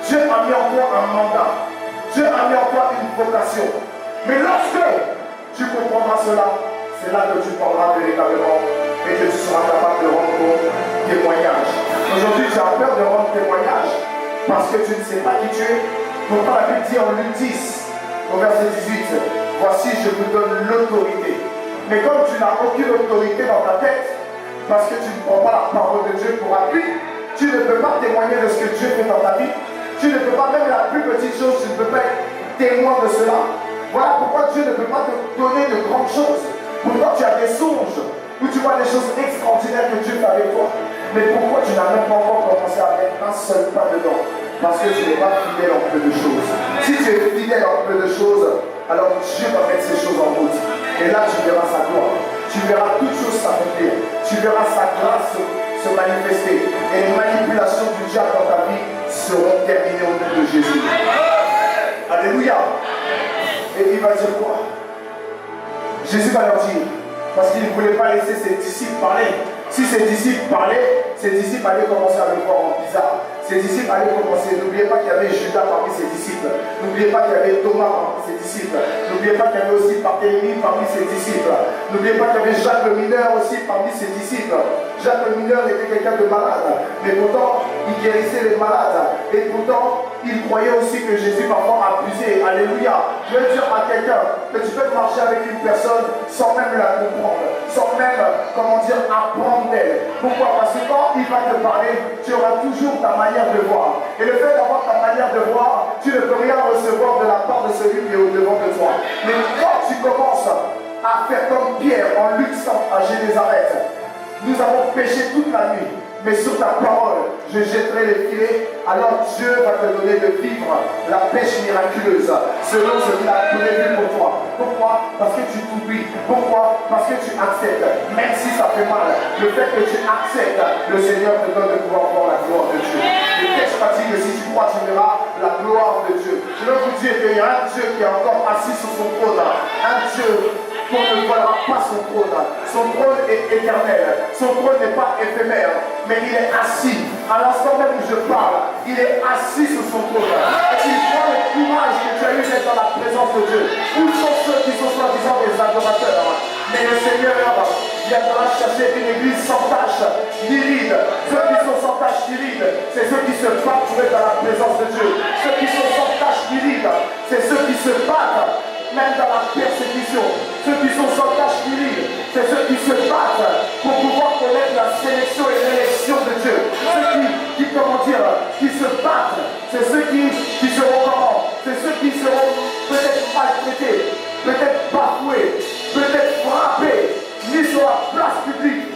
Dieu a mis en toi un mandat. Dieu a mis en toi une vocation. Mais lorsque tu comprendras cela, c'est là que tu parleras véritablement et que tu seras capable de rendre ton témoignage. Aujourd'hui, tu as peur de rendre témoignage parce que tu ne sais pas qui tu es. Pourtant, la Bible dit en Luc 10, au verset 18, voici, je vous donne l'autorité. Mais comme tu n'as aucune autorité dans ta tête, parce que tu ne prends pas la parole de Dieu pour appui, tu ne peux pas témoigner de ce que Dieu fait dans ta vie. Tu ne peux pas, même la plus petite chose, tu ne peux pas être témoin de cela. Voilà pourquoi Dieu ne peut pas te donner de grandes choses. Pourquoi tu as des songes où tu vois des choses extraordinaires que Dieu fait avec toi. Mais pourquoi tu n'as même pas encore commencé à mettre un seul pas dedans? Parce que tu n'es pas fidèle en peu de choses. Si tu es fidèle en peu de choses, alors Dieu va mettre ces choses en route. Et là, tu verras sa gloire. Tu verras toutes choses s'accomplir. Tu verras sa grâce se manifester. Et les manipulations du diable dans ta vie seront terminées au nom de Jésus. Alléluia. Et il va dire quoi? Jésus va leur dire, parce qu'il ne voulait pas laisser ses disciples parler. Si ses disciples parlaient, ses disciples allaient commencer à le voir en bizarre. Ses disciples allaient commencer. N'oubliez pas qu'il y avait Judas parmi ses disciples. N'oubliez pas qu'il y avait Thomas parmi ses disciples. N'oubliez pas qu'il y avait aussi Barthélemy parmi ses disciples. N'oubliez pas qu'il y avait Jacques le mineur aussi parmi ses disciples. Jacques le mineur était quelqu'un de malade. Mais pourtant, il guérissait les malades. Et pourtant, il croyait aussi que Jésus parfois abusait. Alléluia. Je veux dire à quelqu'un que tu peux marcher avec une personne sans même la comprendre. Sans même, comment dire, apprendre d'elle. Pourquoi? Parce que quand il va te parler, tu auras toujours ta manière de voir. Et le fait d'avoir ta manière de voir, tu ne peux rien recevoir de la part de celui qui est au-devant de toi. Mais quand tu commences à faire comme Pierre en luxant à Génézareth, nous avons péché toute la nuit, mais sur ta parole, je jetterai les filets, alors Dieu va te donner de vivre la pêche miraculeuse, selon ce qu'il a prévu pour toi. Pourquoi? Parce que tu t'oublies. Pourquoi? Parce que tu acceptes, même si ça fait mal. Le fait que tu acceptes, le Seigneur te donne de pouvoir voir la gloire de Dieu. Le texte m'a dit que si tu crois, tu verras la gloire de Dieu. Je veux vous dire qu'il y a un Dieu qui est encore assis sur son trône, un Dieu qu'on ne verra pas son trône. Son trône est éternel. Son trône n'est pas éphémère, mais il est assis. À l'instant même où je parle, il est assis sur son trône. Et il voit le courage que tu as eu d'être dans la présence de Dieu. Où sont ceux qui sont soi-disant des adorateurs? Mais le Seigneur viendra chercher une église sans tache ni ride. Ceux qui sont sans tache ni ride, c'est ceux qui se battent pour être dans la présence de Dieu. Ceux qui sont sans tache ni ride, c'est ceux qui se battent même dans la persécution. Ceux qui sont sans tache ni ride, c'est ceux qui se battent pour pouvoir connaître la sélection et l'élection de Dieu. Ceux qui se battent, c'est ceux qui seront comment? C'est ceux qui seront peut-être maltraités, peut-être bafoués, peut-être frappés, mis sur la place publique,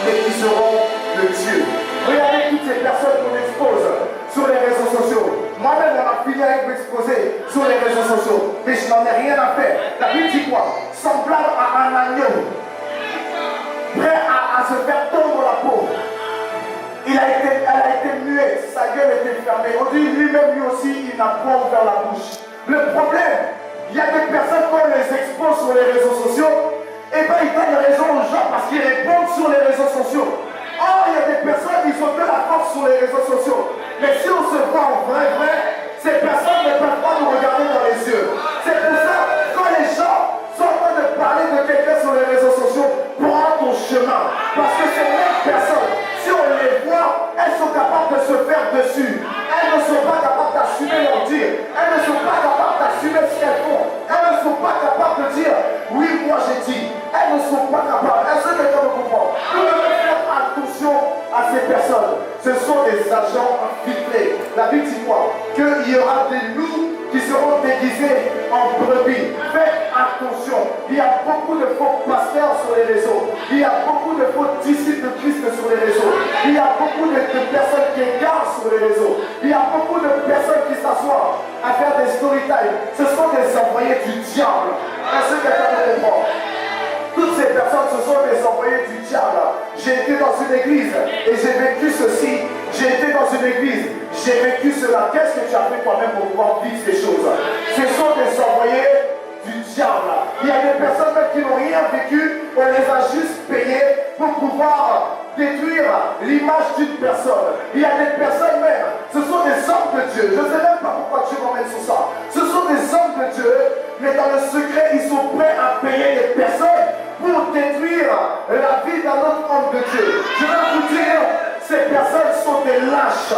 mais qui seront de Dieu. Regardez toutes ces personnes qu'on expose sur les réseaux sociaux. Moi-même, on a fini avec m'exposer sur les réseaux sociaux, mais je n'en ai rien à faire. La Bible dit quoi? Semblable à un agneau, prêt à se faire tondre la peau. Elle a été muette, sa gueule était fermée. On dit lui-même, lui aussi, il n'a pas ouvert la bouche. Le problème, il y a des personnes qu'on les expose sur les réseaux sociaux, et bien ils donnent raison aux gens parce qu'ils répondent sur les réseaux sociaux. Or, il y a des personnes qui ont de la force sur les réseaux sociaux. Mais si on se voit en vrai, ces personnes ne peuvent pas nous regarder dans les yeux. C'est pour ça, quand les gens sont en train de parler de quelqu'un sur les réseaux sociaux, prends ton chemin. Parce que ces mêmes personnes, si on les voit, elles sont capables de se faire dessus. Elles ne sont pas capables d'assumer leur dire. Elles ne sont pas capables d'assumer ce qu'elles font. Elles ne sont pas capables de dire, oui, moi j'ai dit. Elles ne sont pas capables. Est-ce que quelqu'un me comprend? Nous devons faire attention à ces personnes. Ce sont des agents infiltrés. La Bible dit quoi? Qu'il y aura des loups qui seront déguisés en brebis. Faites attention. Il y a beaucoup de faux pasteurs sur les réseaux. Il y a beaucoup de faux disciples de Christ sur les réseaux. Il y a beaucoup de personnes qui égarent sur les réseaux. Il y a beaucoup de personnes qui s'assoient à faire des story time. Ce sont des envoyés du diable. Est-ce que quelqu'un me comprend? Toutes ces personnes, ce sont des envoyés du diable. J'ai été dans une église et j'ai vécu ceci. J'ai été dans une église, j'ai vécu cela. Qu'est-ce que tu as fait toi-même pour pouvoir vivre ces choses? Ce sont des envoyés du diable. Il y a des personnes même qui n'ont rien vécu, on les a juste payés pour pouvoir détruire l'image d'une personne. Il y a des personnes même, ce sont des hommes de Dieu. Je ne sais même pas pourquoi Dieu m'emmène sur ça. Ce sont des hommes de Dieu, mais dans le secret, ils sont prêts à payer les personnes pour détruire la vie d'un autre homme de Dieu. Je vais vous dire, ces personnes sont des lâches.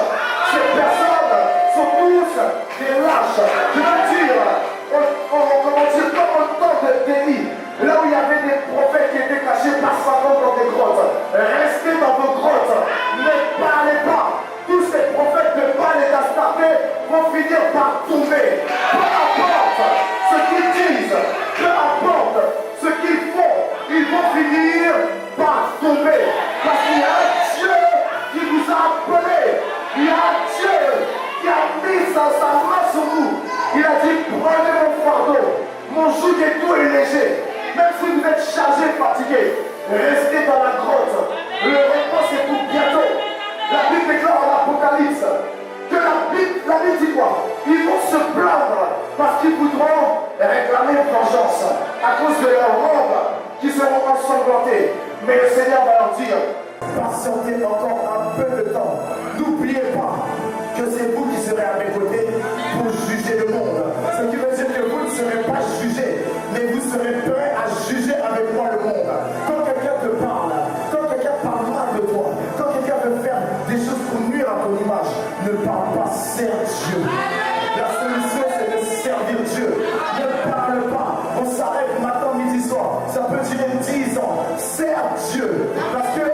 Ces personnes sont tous des lâches. Je veux dire, comment dire, comme au temps d'Élie, là où il y avait des prophètes qui étaient cachés par Satan dans des grottes. Restez dans vos grottes. Ne parlez pas. Tous ces prophètes de Baal et d'Astarté vont finir par tomber. Peu importe ce qu'ils disent, peu importe ce qu'ils font, ils vont finir par tomber. Parce qu'il y a un Dieu qui vous a appelé. Il y a un Dieu qui a mis sa main sur vous. Il a dit, prenez mon fardeau. Mon joug est doux et léger. Même si vous êtes chargé et fatigué, restez dans la grotte. Le repos c'est pour bientôt. La Bible déclare en Apocalypse que la Bible dit quoi? Ils vont se plaindre parce qu'ils voudront réclamer vengeance à cause de leurs robes qui seront ensanglantées. Mais le Seigneur va leur dire, patientez encore un peu de temps. N'oubliez pas que c'est vous qui serez à mes côtés pour juger le monde. Ce qui veut dire que vous ne serez pas jugés, mais vous serez prêts à juger avec moi le monde. Quand quelqu'un te parle, quand quelqu'un parle mal de toi, quand quelqu'un veut faire des choses pour nuire à ton image, ne parle pas, sers Dieu. La solution c'est de servir Dieu. Ne parle pas. On s'arrête matin, midi, soir. Ça peut durer 10 ans. Sers Dieu. Parce que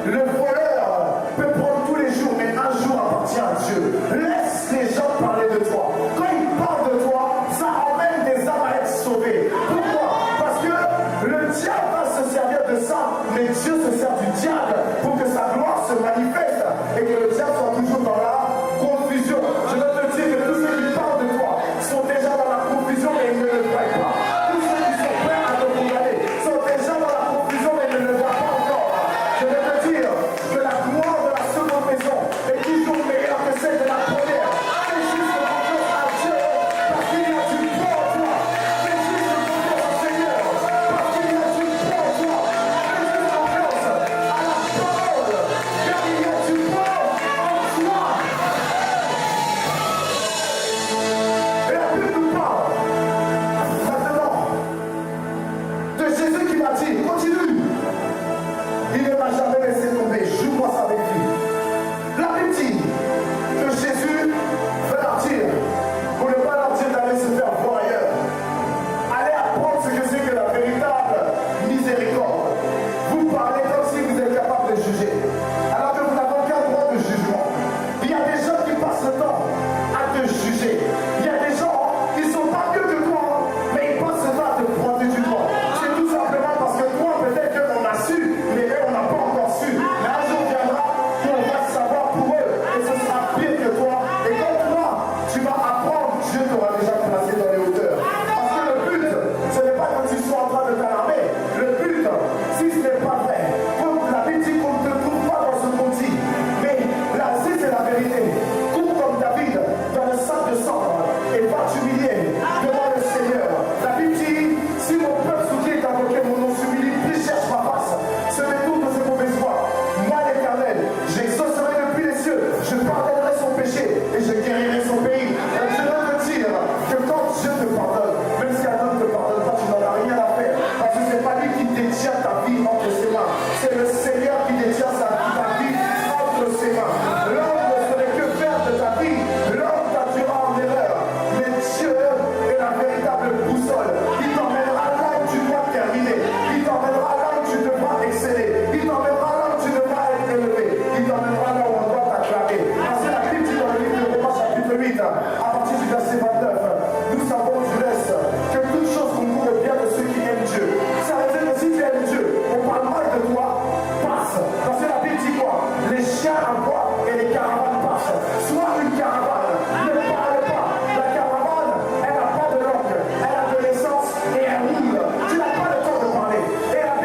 le voleur peut prendre tous les jours, mais un jour appartient à Dieu. Laisse les gens parler de toi. Quand ils parlent de toi, ça emmène des âmes à être sauvées. Pourquoi? Parce que le diable va se servir de ça, mais Dieu se sert du diable pour que sa gloire se manifeste et que le diable soit toujours dans la confusion. Je veux te dire que tous ceux qui parlent de toi sont déjà dans la confusion et ils ne le voient pas. Tous ceux qui sont prêts à te condamner sont déjà dans la confusion et ne le voient pas encore. Je veux te dire que la gloire de la seconde maison est toujours meilleure que celle de la première. Fais juste confiance à Dieu parce qu'il y a du bon en toi. Fais juste confiance au Seigneur parce qu'il y a du bon en toi. Fais juste confiance à la parole car il y a du bon en toi. Et la Bible nous parle maintenant de Jésus qui m'a dit, continue. Il ne m'a jamais laissé tomber, joue-moi ça avec lui. La Bible dit que Jésus veut leur dire, pour ne pas leur dire d'aller se faire voir ailleurs, allez apprendre ce que c'est que la véritable miséricorde. Vous parlez comme si vous êtes capable de juger, alors que vous n'avez aucun droit de jugement. Il y a des gens qui passent le temps à te juger. Il y a des gens qui ne sont pas mieux que toi, mais ils passent le temps à te pointer du doigt. C'est tout simplement parce que toi, peut-être qu'on a su, mais eux, on n'a pas encore su. Mais un jour viendra qu'on va savoir pour eux, et ce sera pire que toi. Et comme toi, tu vas apprendre, Dieu t'aura déjà placé dans les hauteurs. Parce que le but, ce n'est pas que tu sois en train de t'alarmer. Le but, si ce n'est pas vrai, comme la Bible dit qu'on ne te trouve pas dans ce qu'on dit, mais là, si c'est la vérité, cours comme David dans le sac de cendre et va t'humilier devant le Seigneur. La Bible dit, si mon peuple souffle est invoqué, mon nom s'humilie, puis cherche ma face, se détourne de ses mauvaises voies. Moi, l'Éternel, j'exaucerai depuis les cieux, je pardonnerai son péché et je guérirai son pays. Donc, je veux te dire que quand Dieu te pardonne, même si un homme ne te pardonne pas, tu n'en as rien à faire. Parce que ce n'est pas lui qui détient ta vie entre ses mains, c'est le Seigneur qui détient ta vie entre ses mains. L'homme ne saurait que faire de ta vie, l'homme t'induira en erreur. Mais Dieu est la véritable boussole. Il t'emmènera là où tu dois terminer. Il t'emmènera là où tu devras exceller. Il t'emmènera là où tu devras être élevé. Il t'emmènera là où on doit t'acclamer. Parce que la Bible dit dans le livre de Romains chapitre 8, à partir du verset 29, nous savons du reste que toute chose concourt au bien de ceux qui aiment Dieu. Ça veut dire que si tu aimes Dieu, on parle mal de toi, passe. Parce que la Bible dit quoi? Les chiens aboient et les caravanes passent. Sois une caravane, ne parle pas. La caravane, elle n'a pas de langue, elle a de l'essence et elle roule. Tu n'as pas le temps de parler. Et la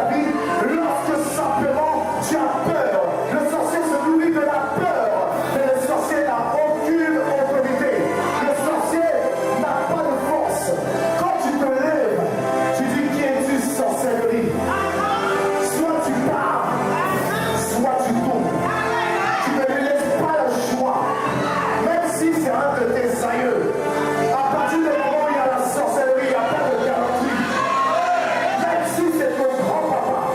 ta vie lorsque simplement tu as peur. Le sorcier se nourrit de la peur, mais le sorcier n'a aucune autorité. Le sorcier n'a pas de force. Quand tu te lèves, tu dis qui es-tu, sorcellerie? Soit tu pars, soit tu tombes. Tu ne lui laisses pas le choix. Même si c'est un de tes aïeux, à partir du moment où il y a la sorcellerie, il n'y a pas de garantie. Même si c'est ton grand-papa,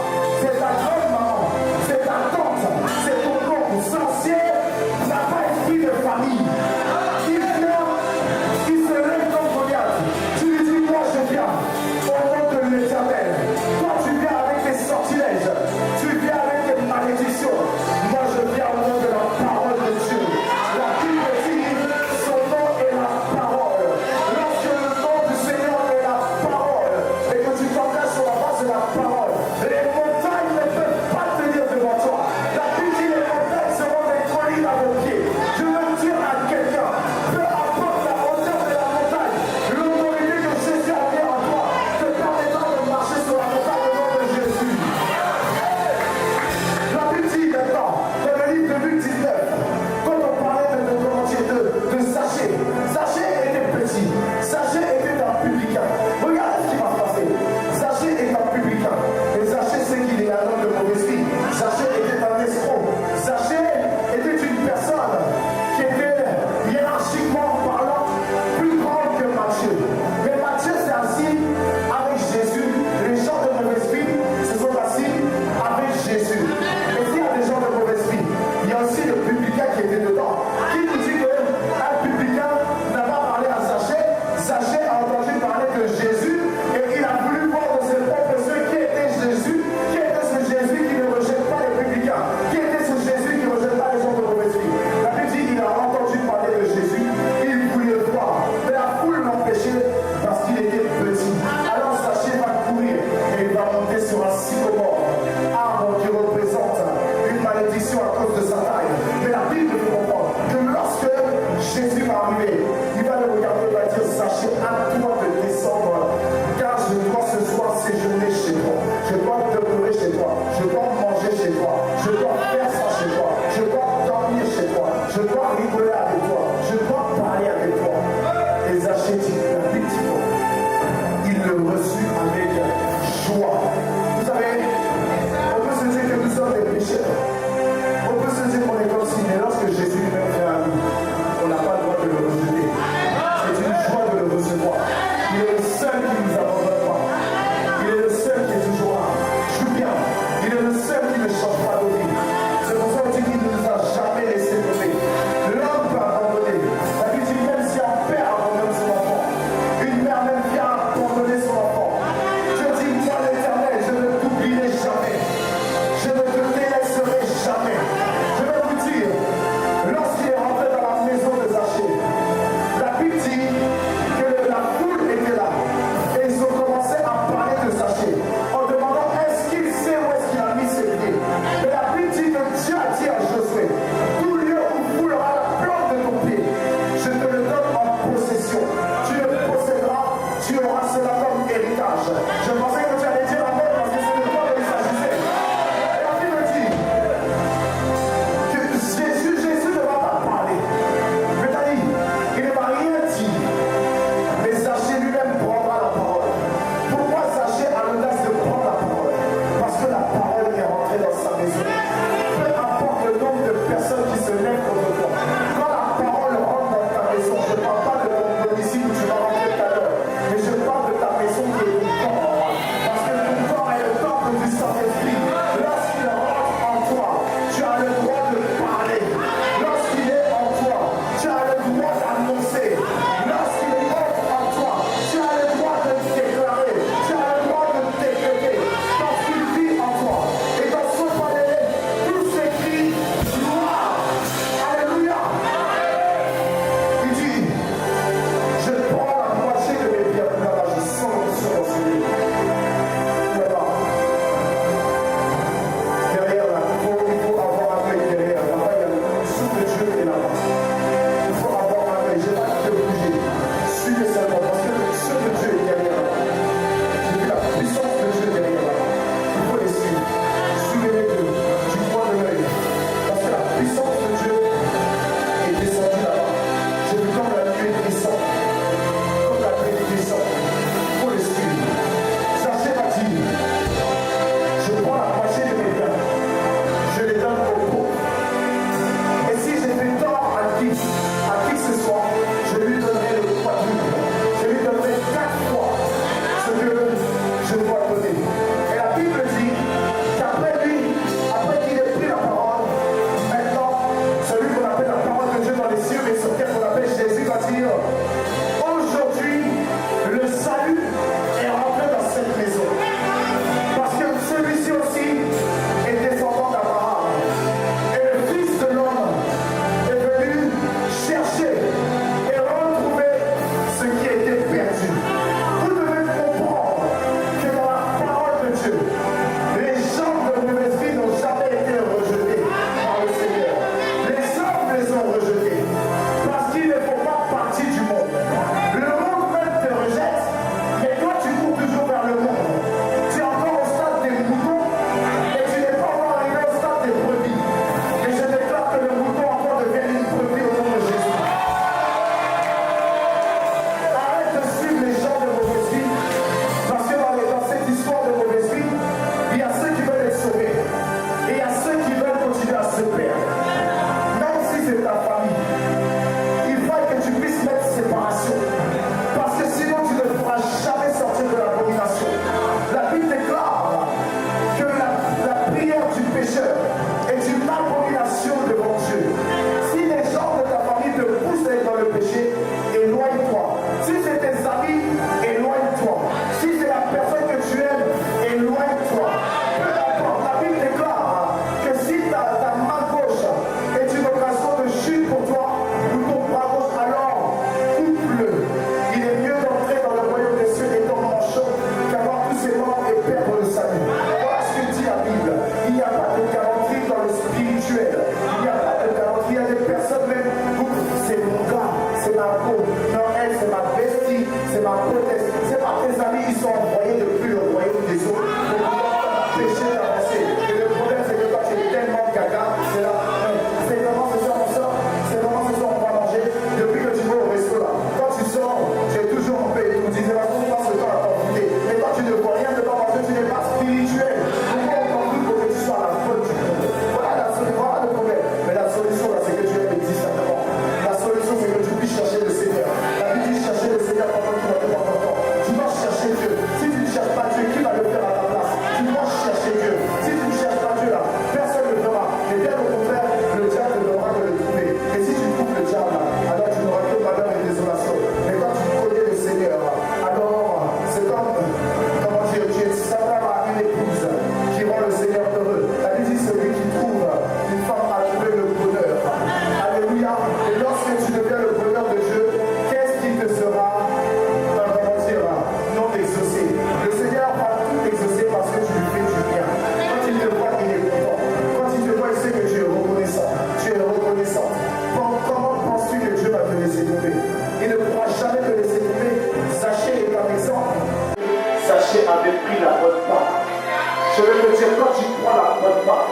veux te dire, quand tu prends la bonne part,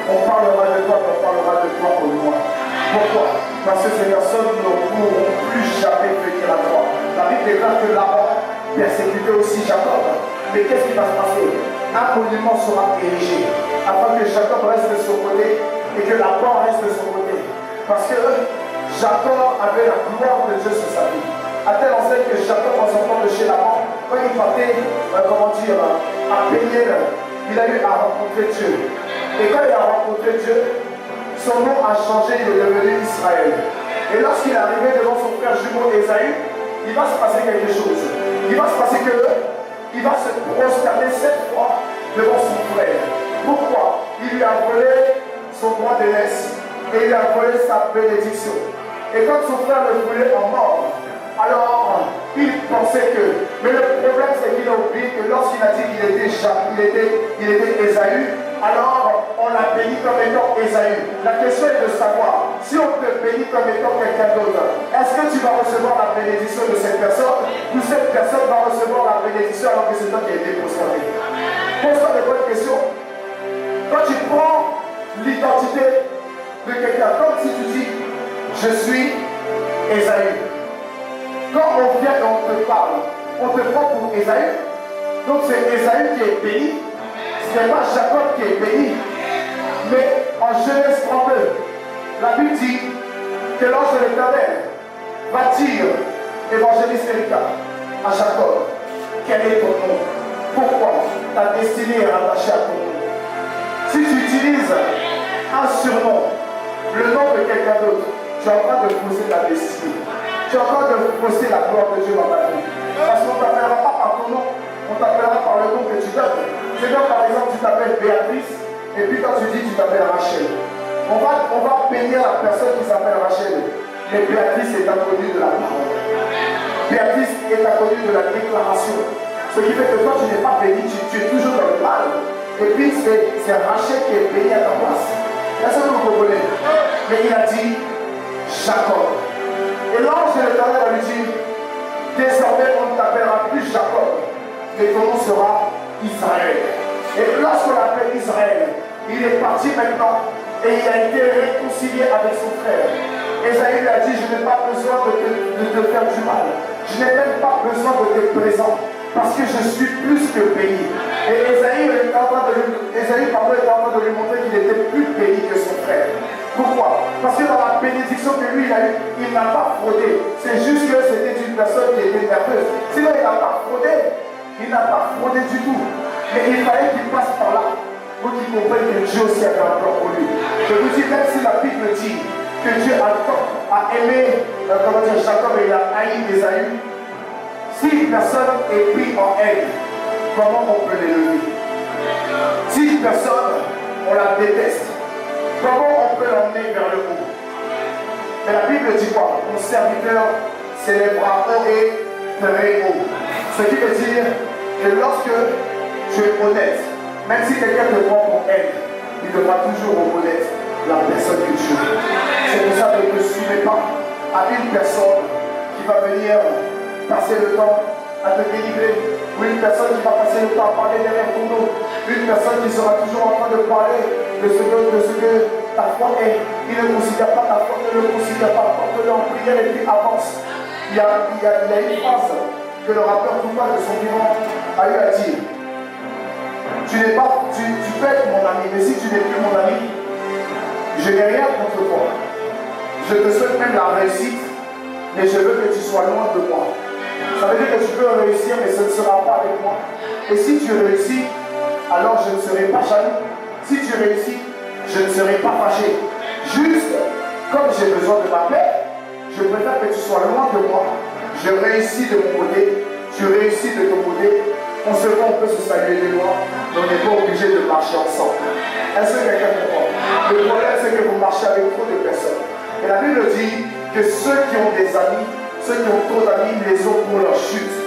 on parlera de toi au loin. Pourquoi? Parce que ces personnes ne pourront plus jamais venir à toi. La Bible déclare que Laban persécutait aussi Jacob. Mais qu'est-ce qui va se passer? Un monument sera érigé afin que Jacob reste de son côté et que Laban reste de son côté. Parce que Jacob avait la gloire de Dieu sur sa vie. À telle enseigne que Jacob, en sortant de chez Laban, quand il partait, à Péniel, il a eu à rencontrer Dieu. Et quand il a rencontré Dieu, son nom a changé, il est devenu Israël. Et lorsqu'il est arrivé devant son frère jumeau Ésaü, il va se passer quelque chose. Il va se passer que il va se prosterner 7 fois devant son frère. Pourquoi? Il lui a volé son droit d'aînesse et il lui a volé sa bénédiction. Et quand son frère le voulait en mort, alors il pensait que... Mais le problème c'est qu'il a oublié que lorsqu'il a dit qu'il était Ésaü, alors on l'a béni comme étant Ésaü. La question est de savoir, si on te bénit comme étant quelqu'un d'autre, est-ce que tu vas recevoir la bénédiction de cette personne ou cette personne va recevoir la bénédiction alors que c'est toi qui as été prosterné? Pose-toi de bonnes questions. Quand tu prends l'identité de quelqu'un, comme si tu dis, je suis Ésaü. Quand on vient et on te parle, on te prend pour Ésaü. Donc c'est Ésaü qui est béni. Ce n'est pas Jacob qui est béni. Mais en Genèse 32, la Bible dit que l'ange de l'Éternel va dire, évangéliste Erika, à Jacob, quel est ton nom? Pourquoi ta destinée est rattachée à ton nom? Si tu utilises un surnom, le nom de quelqu'un d'autre, tu es en train de fausser ta destinée. Tu es en train de fausser la gloire de Dieu dans ta vie. Parce qu'on ne t'appellera pas par ton nom, on t'appellera par le nom que tu donnes. C'est comme par exemple, tu t'appelles Béatrice, et puis quand tu dis, tu t'appelles Rachel. On va bénir la personne qui s'appelle Rachel. Mais Béatrice est inconnue de la parole. Béatrice est inconnue de la déclaration. Ce qui fait que toi, tu n'es pas béni, tu es toujours dans le mal. Et puis, c'est Rachel qui est béni à ta place. Est-ce que vous comprenez? Mais il a dit Jacob. Et l'ange de l'Éternel a lui dit, désormais on ne t'appellera plus Jacob, mais ton nom sera Israël. Et lorsqu'on l'appelle Israël, il est parti maintenant et il a été réconcilié avec son frère. Esaü lui a dit, je n'ai pas besoin de te faire du mal. Je n'ai même pas besoin de tes présents, parce que je suis plus que béni. Et Esaü était en train de lui montrer qu'il était plus béni que son frère. Pourquoi? Parce que dans la bénédiction que lui il a eue, il n'a pas fraudé. C'est juste que c'était une personne qui était nerveuse. Sinon il n'a pas fraudé. Il n'a pas fraudé du tout. Mais il fallait qu'il passe par là pour qu'il comprenne que Dieu aussi avait un plan pour lui. Je vous dis, même si la Bible dit que Dieu a aimé Jacob et il a haï Ésaü, si une personne est prise en haine, comment on peut l'élever? Si une personne, on la déteste, comment on peut l'emmener vers le haut? Mais la Bible dit quoi? Mon serviteur s'élèvera haut et très haut. Ce qui veut dire que lorsque tu es honnête, même si quelqu'un te prend pour haine, il devra toujours reconnaître la personne que tu es. C'est pour ça que ne suivez pas à une personne qui va venir passer le temps à te délivrer, ou une personne qui va passer le temps à parler derrière ton dos, une personne qui sera toujours en train de parler de ce que ta foi est. Il ne considère pas ta foi, ne le considère pas, porte-le en prière et puis avance. Il y a une phrase que le rappeur Tupac de son vivant a eu à dire. Tu peux être mon ami, mais si tu n'es plus mon ami, je n'ai rien contre toi. Je te souhaite même la réussite, mais je veux que tu sois loin de moi. Ça veut dire que tu peux réussir, mais ce ne sera pas avec moi. Et si tu réussis, alors je ne serai pas jaloux. Si tu réussis, je ne serai pas fâché. Juste, comme j'ai besoin de ma paix, je préfère que tu sois loin de moi. Je réussis de mon côté, tu réussis de ton côté. On se voit, on peut se saluer les doigts, mais on n'est pas obligé de marcher ensemble. Est-ce que quelqu'un comprend? Le problème, c'est que vous marchez avec trop de personnes. Et la Bible dit que ceux qui ont des amis, ceux qui ont trop d'amis, ils les ont pour leur chute.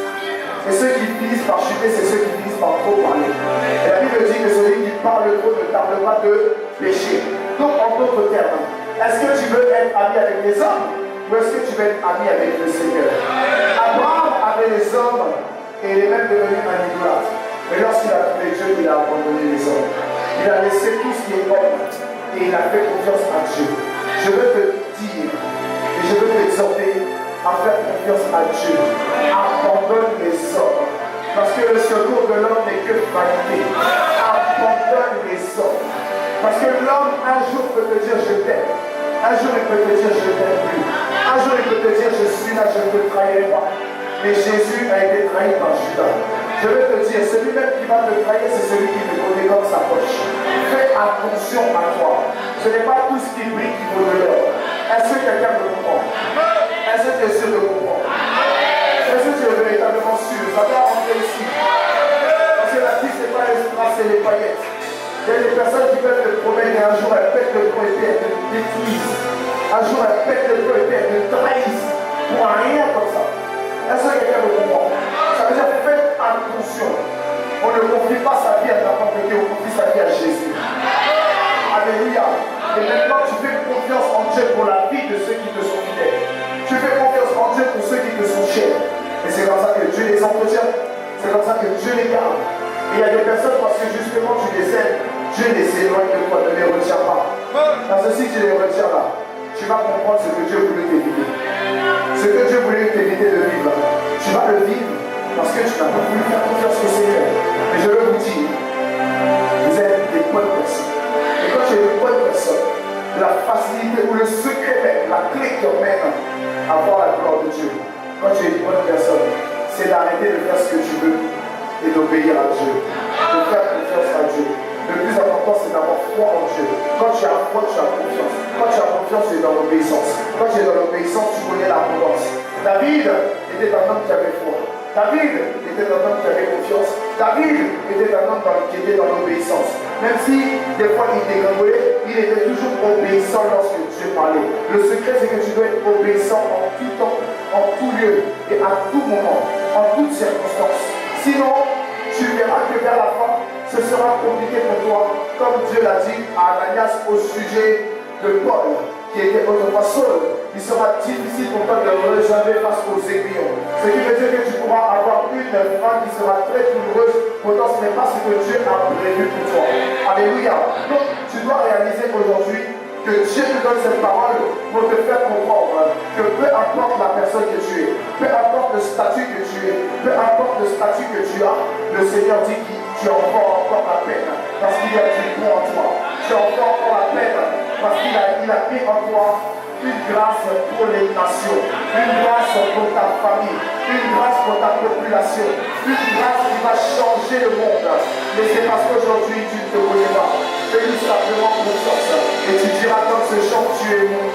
Et ceux qui finissent par chuter, c'est ceux qui finissent par trop parler. Et la Bible dit que celui qui parle trop ne tarde pas de pécher. Donc, en d'autres termes, est-ce que tu veux être ami avec les hommes ou est-ce que tu veux être ami avec le Seigneur? Abraham avait les hommes et il est même devenu un idolâtre. Mais lorsqu'il a trouvé Dieu, il a abandonné les hommes. Il a laissé tout ce qui est homme et il a fait confiance à Dieu. Je veux te dire et je veux t'exhorter à faire confiance à Dieu. Abandonne les hommes. Parce que le secours de l'homme n'est que vanité. Abandonne les hommes. Parce que l'homme un jour peut te dire je t'aime. Un jour il peut te dire je t'aime plus. Un jour il peut te dire je suis là, je ne te trahirai pas. Mais Jésus a été trahi par Judas. Je veux te dire, celui même qui va te trahir, c'est celui qui te connaît comme sa poche. Fais attention à toi. Ce n'est pas tout ce qui brille qui vaut de l'or. Est-ce que quelqu'un me comprend? Est-ce que tu es sûr de comprendre? Est-ce que tu es véritablement sûr? Ça va rentrer ici. Parce que la vie, ce n'est pas les strass et les paillettes. Il y a des personnes qui peuvent te promettre et un jour elles pètent le point et elles te détruisent. Un jour elles pètent le point et elles te trahissent. Pour rien comme ça. Est-ce que quelqu'un me comprend? Ça veut dire faites attention. On ne confie pas sa vie à n'importe qui, on confie sa vie à Jésus. Alléluia. Et maintenant tu fais confiance en Dieu pour la vie de ceux qui te sont fidèles. Tu fais confiance en Dieu pour ceux qui te sont chers. Et c'est comme ça que Dieu les entretient. C'est comme ça que Dieu les garde. Et il y a des personnes parce que justement tu les aimes, Dieu les éloigne de toi, ne les retient pas. Dans ceci tu les retiens là, tu vas comprendre ce que Dieu voulait t'éviter. Ce que Dieu voulait t'éviter de vivre, tu vas le vivre parce que tu n'as pas voulu faire confiance au Seigneur. Mais je veux vous dire, vous êtes des bonnes personnes. Et quand tu es une bonne personne, la facilité ou le secret même, la clé qui emmène à voir la gloire de Dieu, quand tu es une bonne personne, c'est d'arrêter de faire ce que tu veux et d'obéir à Dieu, de faire confiance à Dieu. Le plus important, c'est d'avoir foi en Dieu. Quand tu as foi, tu as confiance. Quand tu as confiance, tu es dans l'obéissance. Quand tu es dans l'obéissance, tu connais l'abondance. David était un homme qui avait foi. David était un homme qui avait confiance. David était un homme qui était dans l'obéissance. Même si des fois il dégringolait, il était toujours obéissant lorsque Dieu parlait. Le secret, c'est que tu dois être obéissant en tout temps, en tout lieu et à tout moment, en toutes circonstances. Sinon, tu verras que vers la fin, ce sera compliqué pour toi, comme Dieu l'a dit à Ananias au sujet de Paul, qui était autrefois Saul. Il sera difficile pour toi de le réserver face aux aiguillons. Ce qui veut dire que tu pourras avoir une fin qui sera très douloureuse, pourtant ce n'est pas ce que Dieu a prévu pour toi. Alléluia. Donc tu dois réaliser aujourd'hui que Dieu te donne cette parole pour te faire comprendre que peu importe la personne que tu es, peu importe le statut que tu es, peu importe le statut que tu as, le Seigneur dit que tu as encore la peine parce qu'il y a du bon en toi. Tu as encore la peine parce qu'il a mis en toi une grâce pour les nations, une grâce pour ta famille, une grâce pour ta population, une grâce qui va changer le monde. Mais c'est parce qu'aujourd'hui tu ne te connais pas. Fais-lui simplement confiance et tu diras comme ce chant, tu es mon